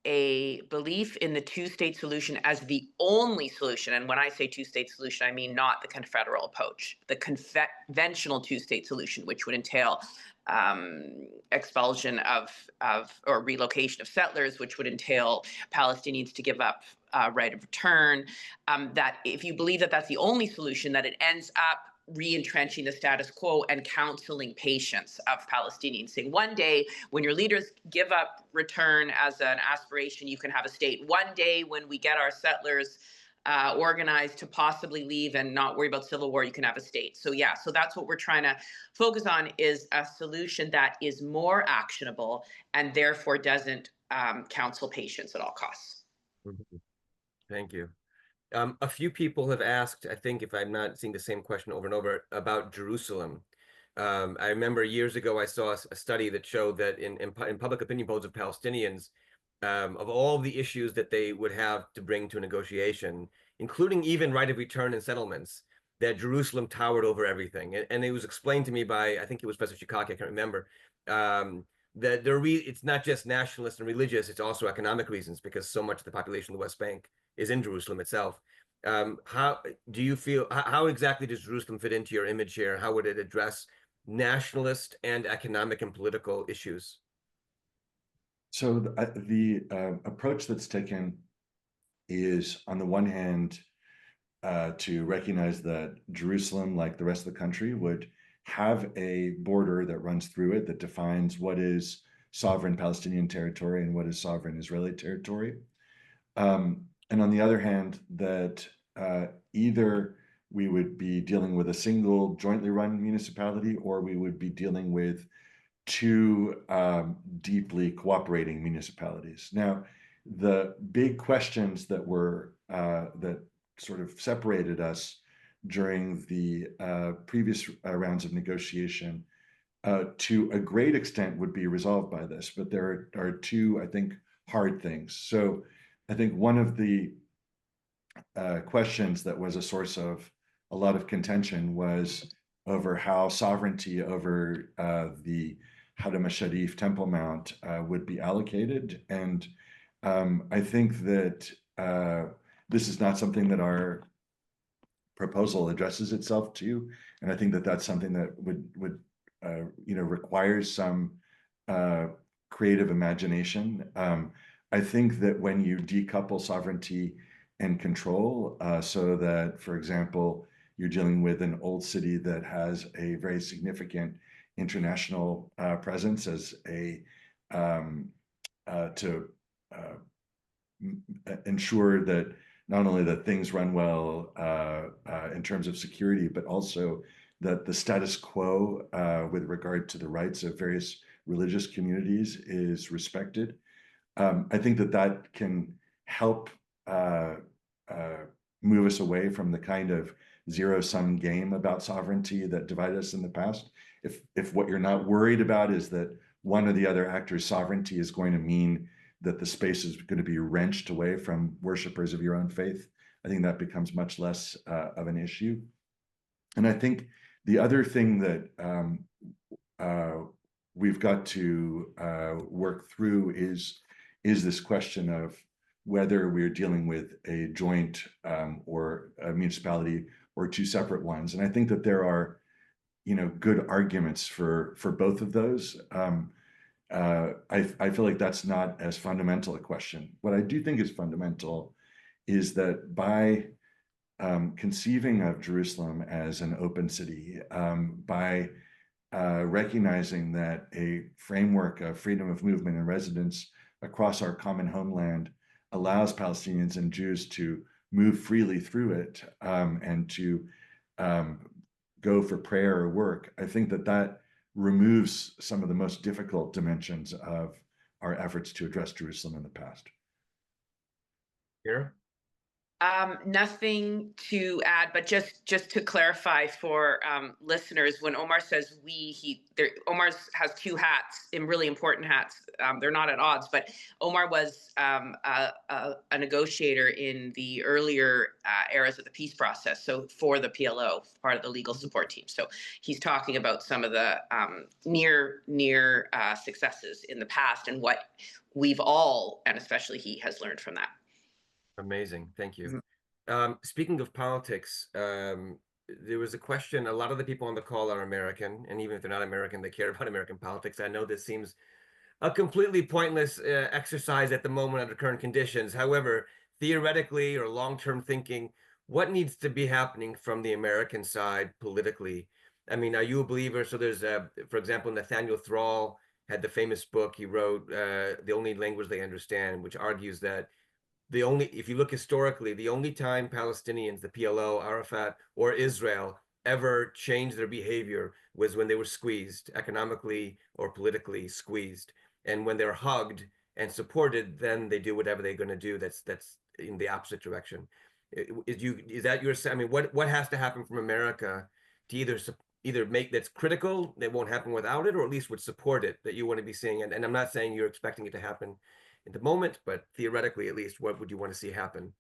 a belief in the two-state solution as the only solution. And when I say two-state solution, I mean not the confederal approach, the conventional two-state solution, which would entail expulsion of or relocation of settlers, which would entail Palestinians to give up right of return. That if you believe that that's the only solution, that it ends up re-entrenching the status quo and counseling patience of Palestinians, saying one day when your leaders give up return as an aspiration, you can have a state. One day when we get our settlers organized to possibly leave and not worry about civil war, you can have a state. So yeah, so that's what we're trying to focus on, is a solution that is more actionable and therefore doesn't counsel patience at all costs. Mhm. Thank you. A few people have asked, I think if I'm not seeing the same question over and over, about Jerusalem. I remember years ago I saw a study that showed that in public opinion polls of Palestinians, of all the issues that they would have to bring to a negotiation, including even right of return and settlements, that Jerusalem towered over everything. And it was explained to me by, I think it was Professor Shikaki, I can't remember, that it's not just nationalist and religious, it's also economic reasons, because so much of the population of the West Bank is in Jerusalem itself. How do you feel, how exactly does Jerusalem fit into your image here? How would it address nationalist and economic and political issues? So the approach that's taken is, on the one hand, to recognize that Jerusalem, like the rest of the country, would have a border that runs through it that defines what is sovereign Palestinian territory and what is sovereign Israeli territory. And on the other hand, that either we would be dealing with a single jointly run municipality, or we would be dealing with two deeply cooperating municipalities. Now, the big questions that were that sort of separated us during the previous rounds of negotiation, to a great extent, would be resolved by this. But there are two, I think, hard things. So I think one of the questions that was a source of a lot of contention was over how sovereignty over the Haram al-Sharif Temple Mount would be allocated. And I think that this is not something that our proposal addresses itself to. And I think that that's something that would requires some creative imagination. I think that when you decouple sovereignty and control, so that, for example, you're dealing with an old city that has a very significant international presence as a to ensure that not only that things run well in terms of security, but also that the status quo with regard to the rights of various religious communities is respected. I think that that can help move us away from the kind of zero-sum game about sovereignty that divided us in the past. If what you're not worried about is that one or the other actor's sovereignty is going to mean that the space is going to be wrenched away from worshipers of your own faith, I think that becomes much less of an issue. And I think the other thing that we've got to work through is this question of whether we're dealing with a joint or a municipality or two separate ones. And I think that there are, good arguments for both of those. I feel like that's not as fundamental a question. What I do think is fundamental is that by conceiving of Jerusalem as an open city, by recognizing that a framework of freedom of movement and residence across our common homeland allows Palestinians and Jews to move freely through it and to go for prayer or work, I think that that removes some of the most difficult dimensions of our efforts to address Jerusalem in the past. Mira? Nothing to add, but just to clarify for listeners, when Omar says we, Omar has two hats, and really important hats. They're not at odds, but Omar was a negotiator in the earlier eras of the peace process. So for the PLO, part of the legal support team. So he's talking about some of the near successes in the past and what we've all, and especially he, has learned from that. Amazing. Thank you. Mhm. Speaking of politics, there was a question. A lot of the people on the call are American, and even if they're not American, they care about American politics. I know this seems a completely pointless exercise at the moment under current conditions. However, theoretically or long-term thinking, what needs to be happening from the American side politically? I mean, are you a believer? So there's, for example, Nathaniel Thrall had the famous book he wrote, The Only Language They Understand, which argues that if you look historically, the only time Palestinians, the PLO, Arafat, or Israel ever changed their behavior was when they were squeezed, economically or politically squeezed. And when they're hugged and supported, then they do whatever they're going to do that's in the opposite direction. Is that your, I mean, what has to happen from America to either make that's critical, that won't happen without it, or at least would support it, that you want to be seeing? And I'm not saying you're expecting it to happen at the moment, but theoretically, at least, what would you want to see happen?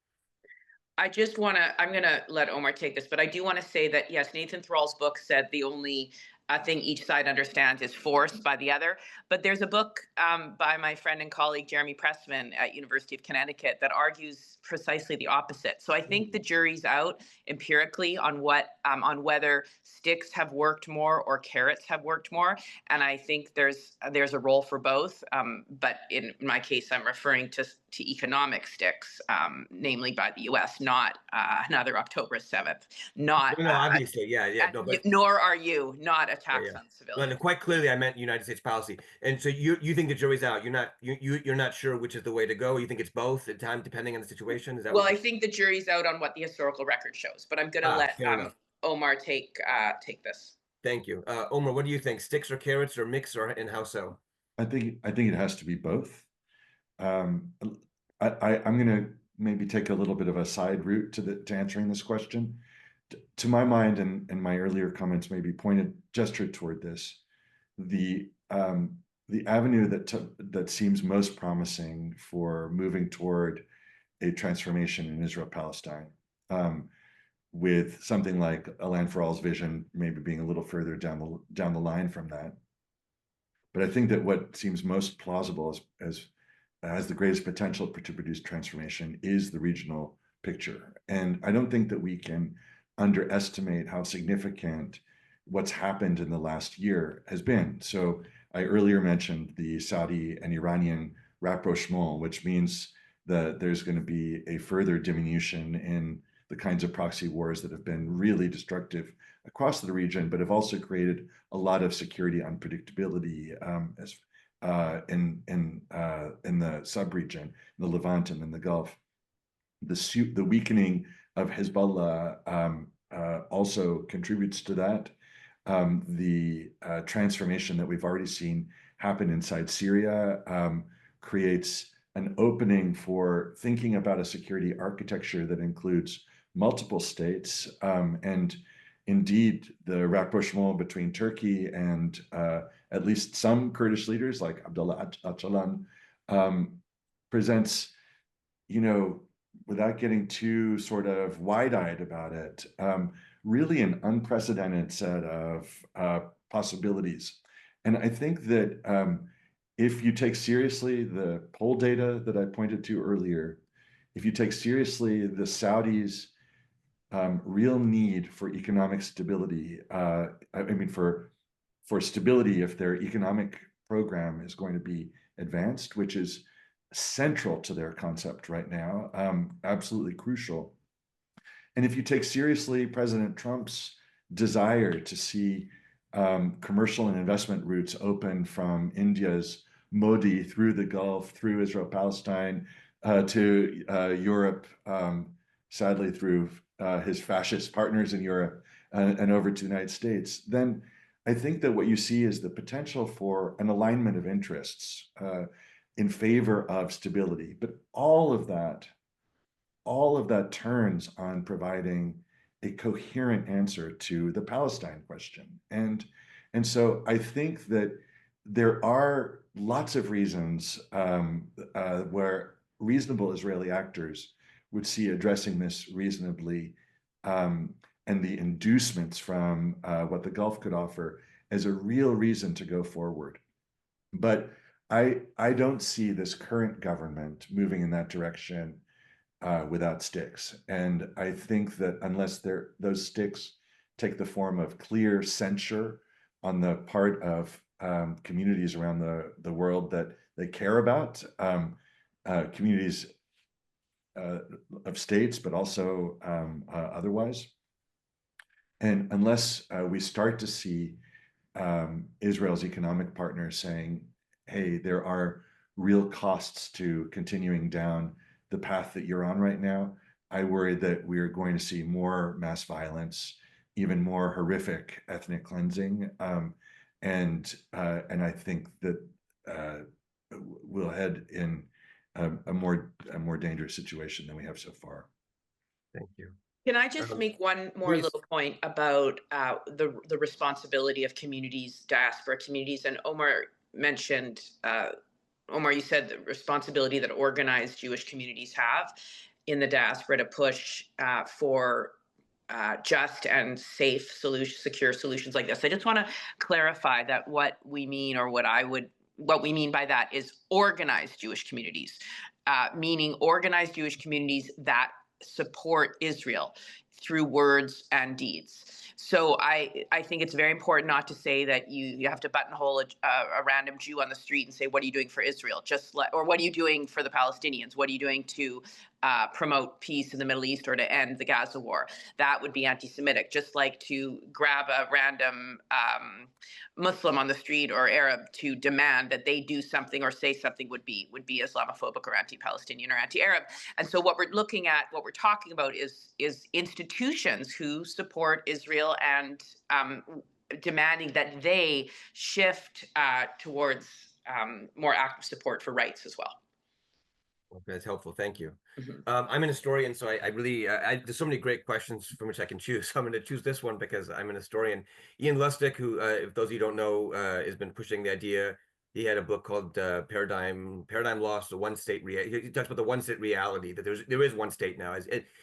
I'm going to let Omar take this, but I do want to say that, yes, Nathan Thrall's book said the only thing each side understands is force by the other. But there's a book by my friend and colleague, Jeremy Pressman at University of Connecticut, that argues precisely the opposite. So I think the jury's out empirically on on whether sticks have worked more or carrots have worked more. And I think there's a role for both. But in my case, I'm referring to economic sticks, namely by the U.S., not another October 7th, not No, obviously, yeah, no, but nor are you, not attacks yeah. on Well, civilians. no, quite clearly, I meant United States policy, and so you think the jury's out. You're not sure which is the way to go. You think it's both at time, depending on the situation. Is that Well, what I you're? think the jury's out on what the historical record shows, but I'm going to let Fair enough. Omar take this. Thank you, Omar. What do you think? Sticks or carrots or mix, or and how so? I think it has to be both. Um, I'm going to maybe take a little bit of a side route to answering this question. To my mind, and my earlier comments maybe pointed gestured toward this. The avenue that seems most promising for moving toward a transformation in Israel-Palestine, with something like a Land for All's vision maybe being a little further down the line from that. But I think that what seems most plausible as has the greatest potential to produce transformation is the regional picture. And I don't think that we can underestimate how significant what's happened in the last year has been. So I earlier mentioned the Saudi and Iranian rapprochement, which means that there's going to be a further diminution in the kinds of proxy wars that have been really destructive across the region, but have also created a lot of security unpredictability in the sub-region, the Levant and in the Gulf. The weakening of Hezbollah also contributes to that. The transformation that we've already seen happen inside Syria creates an opening for thinking about a security architecture that includes multiple states. And indeed, the rapprochement between Turkey and at least some Kurdish leaders like Abdullah Öcalan presents, without getting too sort of wide-eyed about it, really an unprecedented set of possibilities. And I think that if you take seriously the poll data that I pointed to earlier, if you take seriously the Saudis' real need for economic stability, for stability if their economic program is going to be advanced, which is central to their concept right now, absolutely crucial. And if you take seriously President Trump's desire to see commercial and investment routes open from India's Modi through the Gulf, through Israel-Palestine, to Europe, sadly through his fascist partners in Europe, and over to the United States, then I think that what you see is the potential for an alignment of interests in favor of stability. But all of that all of that turns on providing a coherent answer to the Palestine question. And so I think that there are lots of reasons where reasonable Israeli actors would see addressing this reasonably, and the inducements from what the Gulf could offer as a real reason to go forward. But I don't see this current government moving in that direction without sticks. And I think that unless those sticks take the form of clear censure on the part of communities around the world that they care about, communities of states, but also otherwise. And unless we start to see Israel's economic partners saying, hey, there are real costs to continuing down the path that you're on right now, I worry that we're going to see more mass violence, even more horrific ethnic cleansing, and I think that we'll head in a more dangerous situation than we have so far. Thank you. Can I just make one more please. little point about the responsibility of communities, diaspora communities? And Omar mentioned, Omar, you said the responsibility that organized Jewish communities have in the diaspora to push for just and safe secure solutions like this. I just want to clarify that what we mean, or what we mean by that is organized Jewish communities, meaning organized Jewish communities that support Israel through words and deeds. So I think it's very important not to say that you have to buttonhole a random Jew on the street and say, what are you doing for Israel? Or what are you doing for the Palestinians? What are you doing to promote peace in the Middle East or to end the Gaza war? That would be anti-Semitic. Just like to grab a random Muslim on the street or Arab to demand that they do something or say something would be Islamophobic or anti-Palestinian or anti-Arab. And so what we're looking at, what we're talking about is institutions who support Israel and demanding that they shift towards more active support for rights as well. Okay, that's helpful. Thank you. Mm-hmm. I'm an historian, so I really, there's so many great questions from which I can choose. So I'm going to choose this one because I'm an historian. Ian Lustig, who, if those of you don't know, has been pushing the idea. He had a book called Paradigm Lost, the one state reality. He talks about the one state reality, that there is one state now.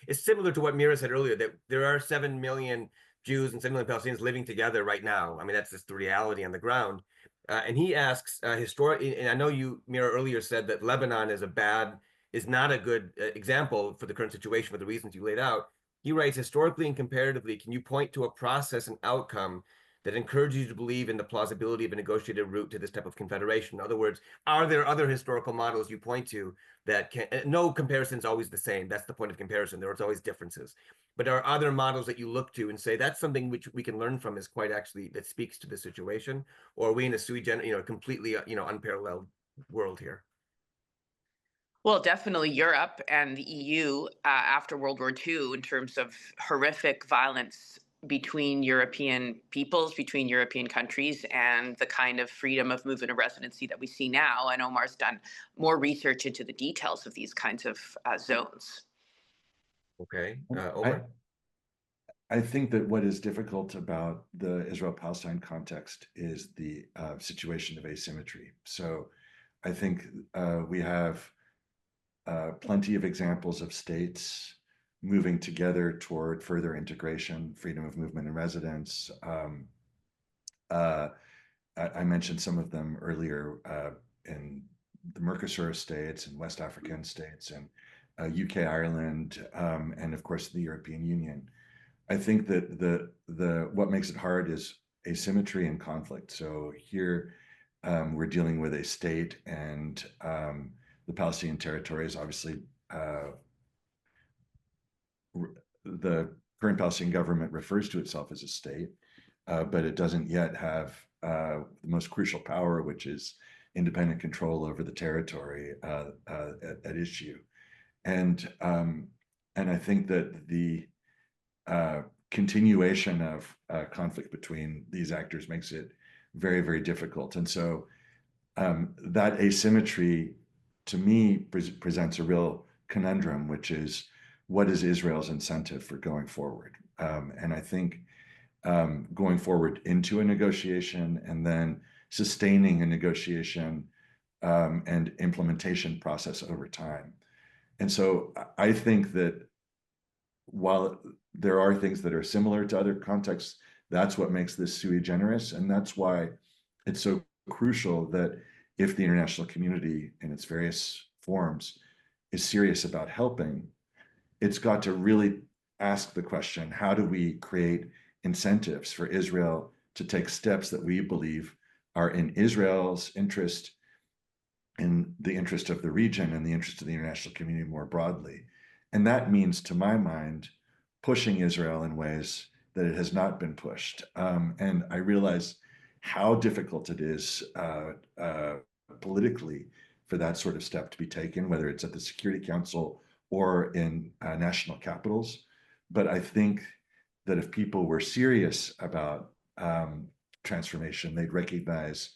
It's similar to what Mira said earlier, that there are 7 million Jews and 7 million Palestinians living together right now. I mean, that's just the reality on the ground. And he asks, and I know you, Mira, earlier said that Lebanon is not a good example for the current situation for the reasons you laid out. He writes, historically and comparatively, can you point to a process and outcome that encourages you to believe in the plausibility of a negotiated route to this type of confederation? In other words, are there other historical models you point to that can, no comparison is always the same. That's the point of comparison. There's always differences. But are other models that you look to and say that's something which we can learn from, is quite actually that speaks to the situation? Or are we in a sui generis, completely, unparalleled world here? Well, definitely Europe and the EU after World War II, in terms of horrific violence between European peoples, between European countries, and the kind of freedom of movement and residency that we see now. And Omar's done more research into the details of these kinds of zones. Okay, Omar? I think that what is difficult about the Israel-Palestine context is the situation of asymmetry. So I think we have plenty of examples of states moving together toward further integration, freedom of movement and residence. I mentioned some of them earlier in the Mercosur states and West African states and UK, Ireland, and of course the European Union. I think that what makes it hard is asymmetry and conflict. So here we're dealing with a state, and the Palestinian territory is obviously the current Palestinian government refers to itself as a state, but it doesn't yet have the most crucial power, which is independent control over the territory at issue. And I think that the continuation of conflict between these actors makes it very, very difficult. And so that asymmetry, to me, presents a real conundrum, which is what is Israel's incentive for going forward? And I think going forward into a negotiation and then sustaining a negotiation and implementation process over time. And so I think that while there are things that are similar to other contexts, that's what makes this sui generis. And that's why it's so crucial that if the international community in its various forms is serious about helping, it's got to really ask the question, how do we create incentives for Israel to take steps that we believe are in Israel's interest, in the interest of the region, and the interest of the international community more broadly. And that means, to my mind, pushing Israel in ways that it has not been pushed. And I realize how difficult it is politically for that sort of step to be taken, whether it's at the Security Council or in national capitals. But I think that if people were serious about transformation, they'd recognize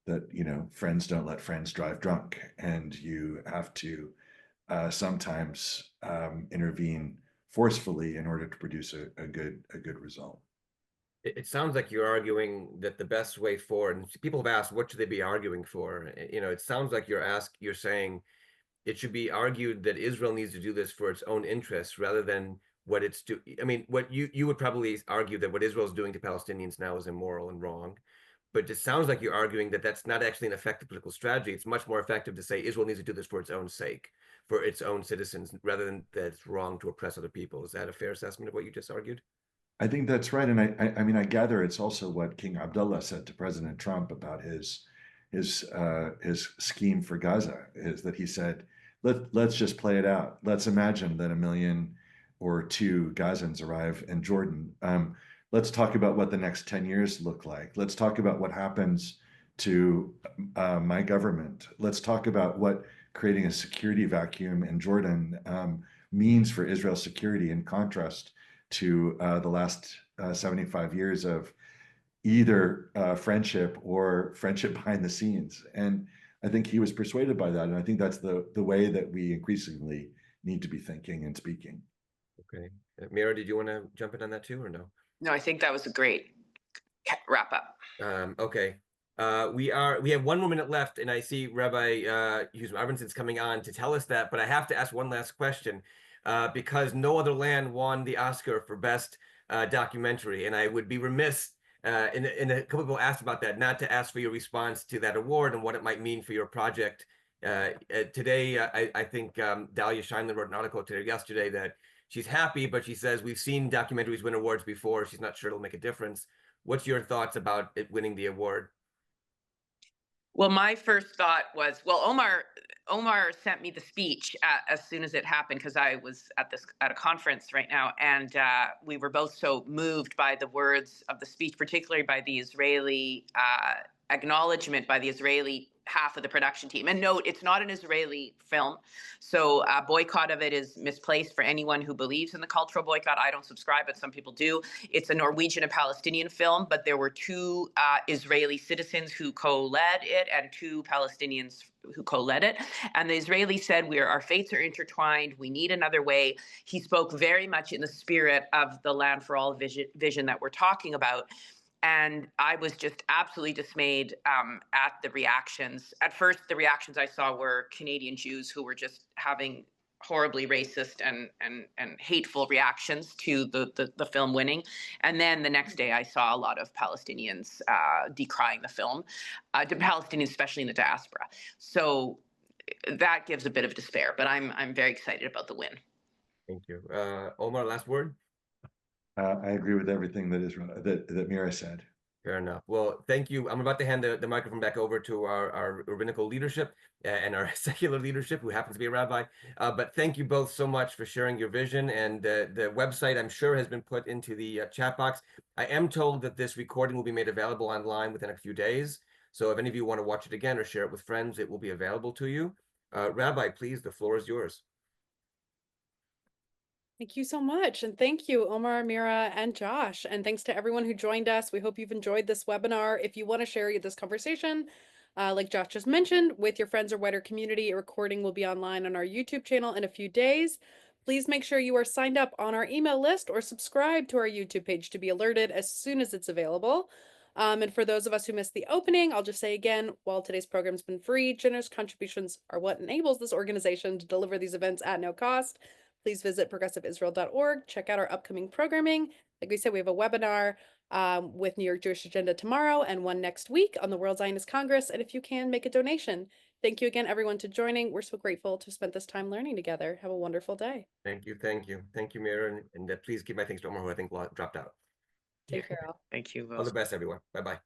that, you know, friends don't let friends drive drunk, and you have to sometimes intervene forcefully in order to produce a good result. It sounds like you're arguing that the best way forward, and people have asked, what should they be arguing for? You know, it sounds like you're saying it should be argued that Israel needs to do this for its own interests rather than what it's doing. I mean, what you would probably argue that what Israel's doing to Palestinians now is immoral and wrong. But it sounds like you're arguing that that's not actually an effective political strategy. It's much more effective to say Israel needs to do this for its own sake, for its own citizens, rather than that it's wrong to oppress other people. Is that a fair assessment of what you just argued? I think that's right, and I mean, I gather it's also what King Abdullah said to President Trump about his scheme for Gaza, is that he said, let's just play it out. Let's imagine that 1 million or 2 Gazans arrive in Jordan. Let's talk about what the next 10 years look like. Let's talk about what happens to my government. Let's talk about what creating a security vacuum in Jordan means for Israel's security, in contrast to the last 75 years of either friendship or friendship behind the scenes. And I think he was persuaded by that. And I think that's the way that we increasingly need to be thinking and speaking. Okay. Mira, did you want to jump in on that too, or no? No, I think that was a great wrap up. Okay. We have 1 more minute left, and I see Rabbi Hughes Arvinson's coming on to tell us that, but I have to ask one last question, because No Other Land won the Oscar for Best Documentary, and I would be remiss, and a couple people asked about that, not to ask for your response to that award and what it might mean for your project. Today, I think Dahlia Scheindler wrote an article today, yesterday, that she's happy, but she says we've seen documentaries win awards before. She's not sure it'll make a difference. What's your thoughts about it winning the award? Well, my first thought was, well, Omar sent me the speech as soon as it happened, because I was at a conference right now, and we were both so moved by the words of the speech, particularly by the Israeli acknowledgement by the Israeli half of the production team. And note, it's not an Israeli film, so a boycott of it is misplaced for anyone who believes in the cultural boycott. I don't subscribe, but some people do. It's a Norwegian and Palestinian film, but there were 2 Israeli citizens who co-led it and 2 Palestinians who co-led it. And the Israeli said, our fates are intertwined. We need another way. He spoke very much in the spirit of the Land for All vision that we're talking about. And I was just absolutely dismayed at the reactions. At first, the reactions I saw were Canadian Jews who were just having horribly racist and hateful reactions to the film winning. And then the next day, I saw a lot of Palestinians decrying the film, Palestinians, especially in the diaspora. So that gives a bit of despair, but I'm very excited about the win. Thank you. Omar, last word? I agree with everything that Mira said. Fair enough. Well, thank you. I'm about to hand the microphone back over to our rabbinical leadership and our secular leadership, who happens to be a rabbi. But thank you both so much for sharing your vision. And the website, I'm sure, has been put into the chat box. I am told that this recording will be made available online within a few days. So if any of you want to watch it again or share it with friends, it will be available to you. Rabbi, please, the floor is yours. Thank you so much. And thank you, Omar, Mira, and Josh. And thanks to everyone who joined us. We hope you've enjoyed this webinar. If you want to share this conversation, like Josh just mentioned, with your friends or wider community, a recording will be online on our YouTube channel in a few days. Please Please make sure you are signed up on our email list or subscribe to our YouTube page to be alerted as soon as it's available. And for those of us who missed the opening, I'll just say again, while today's program's been free, generous contributions are what enables this organization to deliver these events at no cost. Please visit progressiveisrael.org, check out our upcoming programming. Like we said, we have a webinar with New York Jewish Agenda tomorrow and one next week on the World Zionist Congress. And if you can, make a donation. Thank you again, everyone, to joining. We're so grateful to have spent this time learning together. Have a wonderful day. Thank you, Mira, and please give my thanks to Omar, who I think dropped out. Take care, all. Thank you. All the best, everyone. Bye-bye.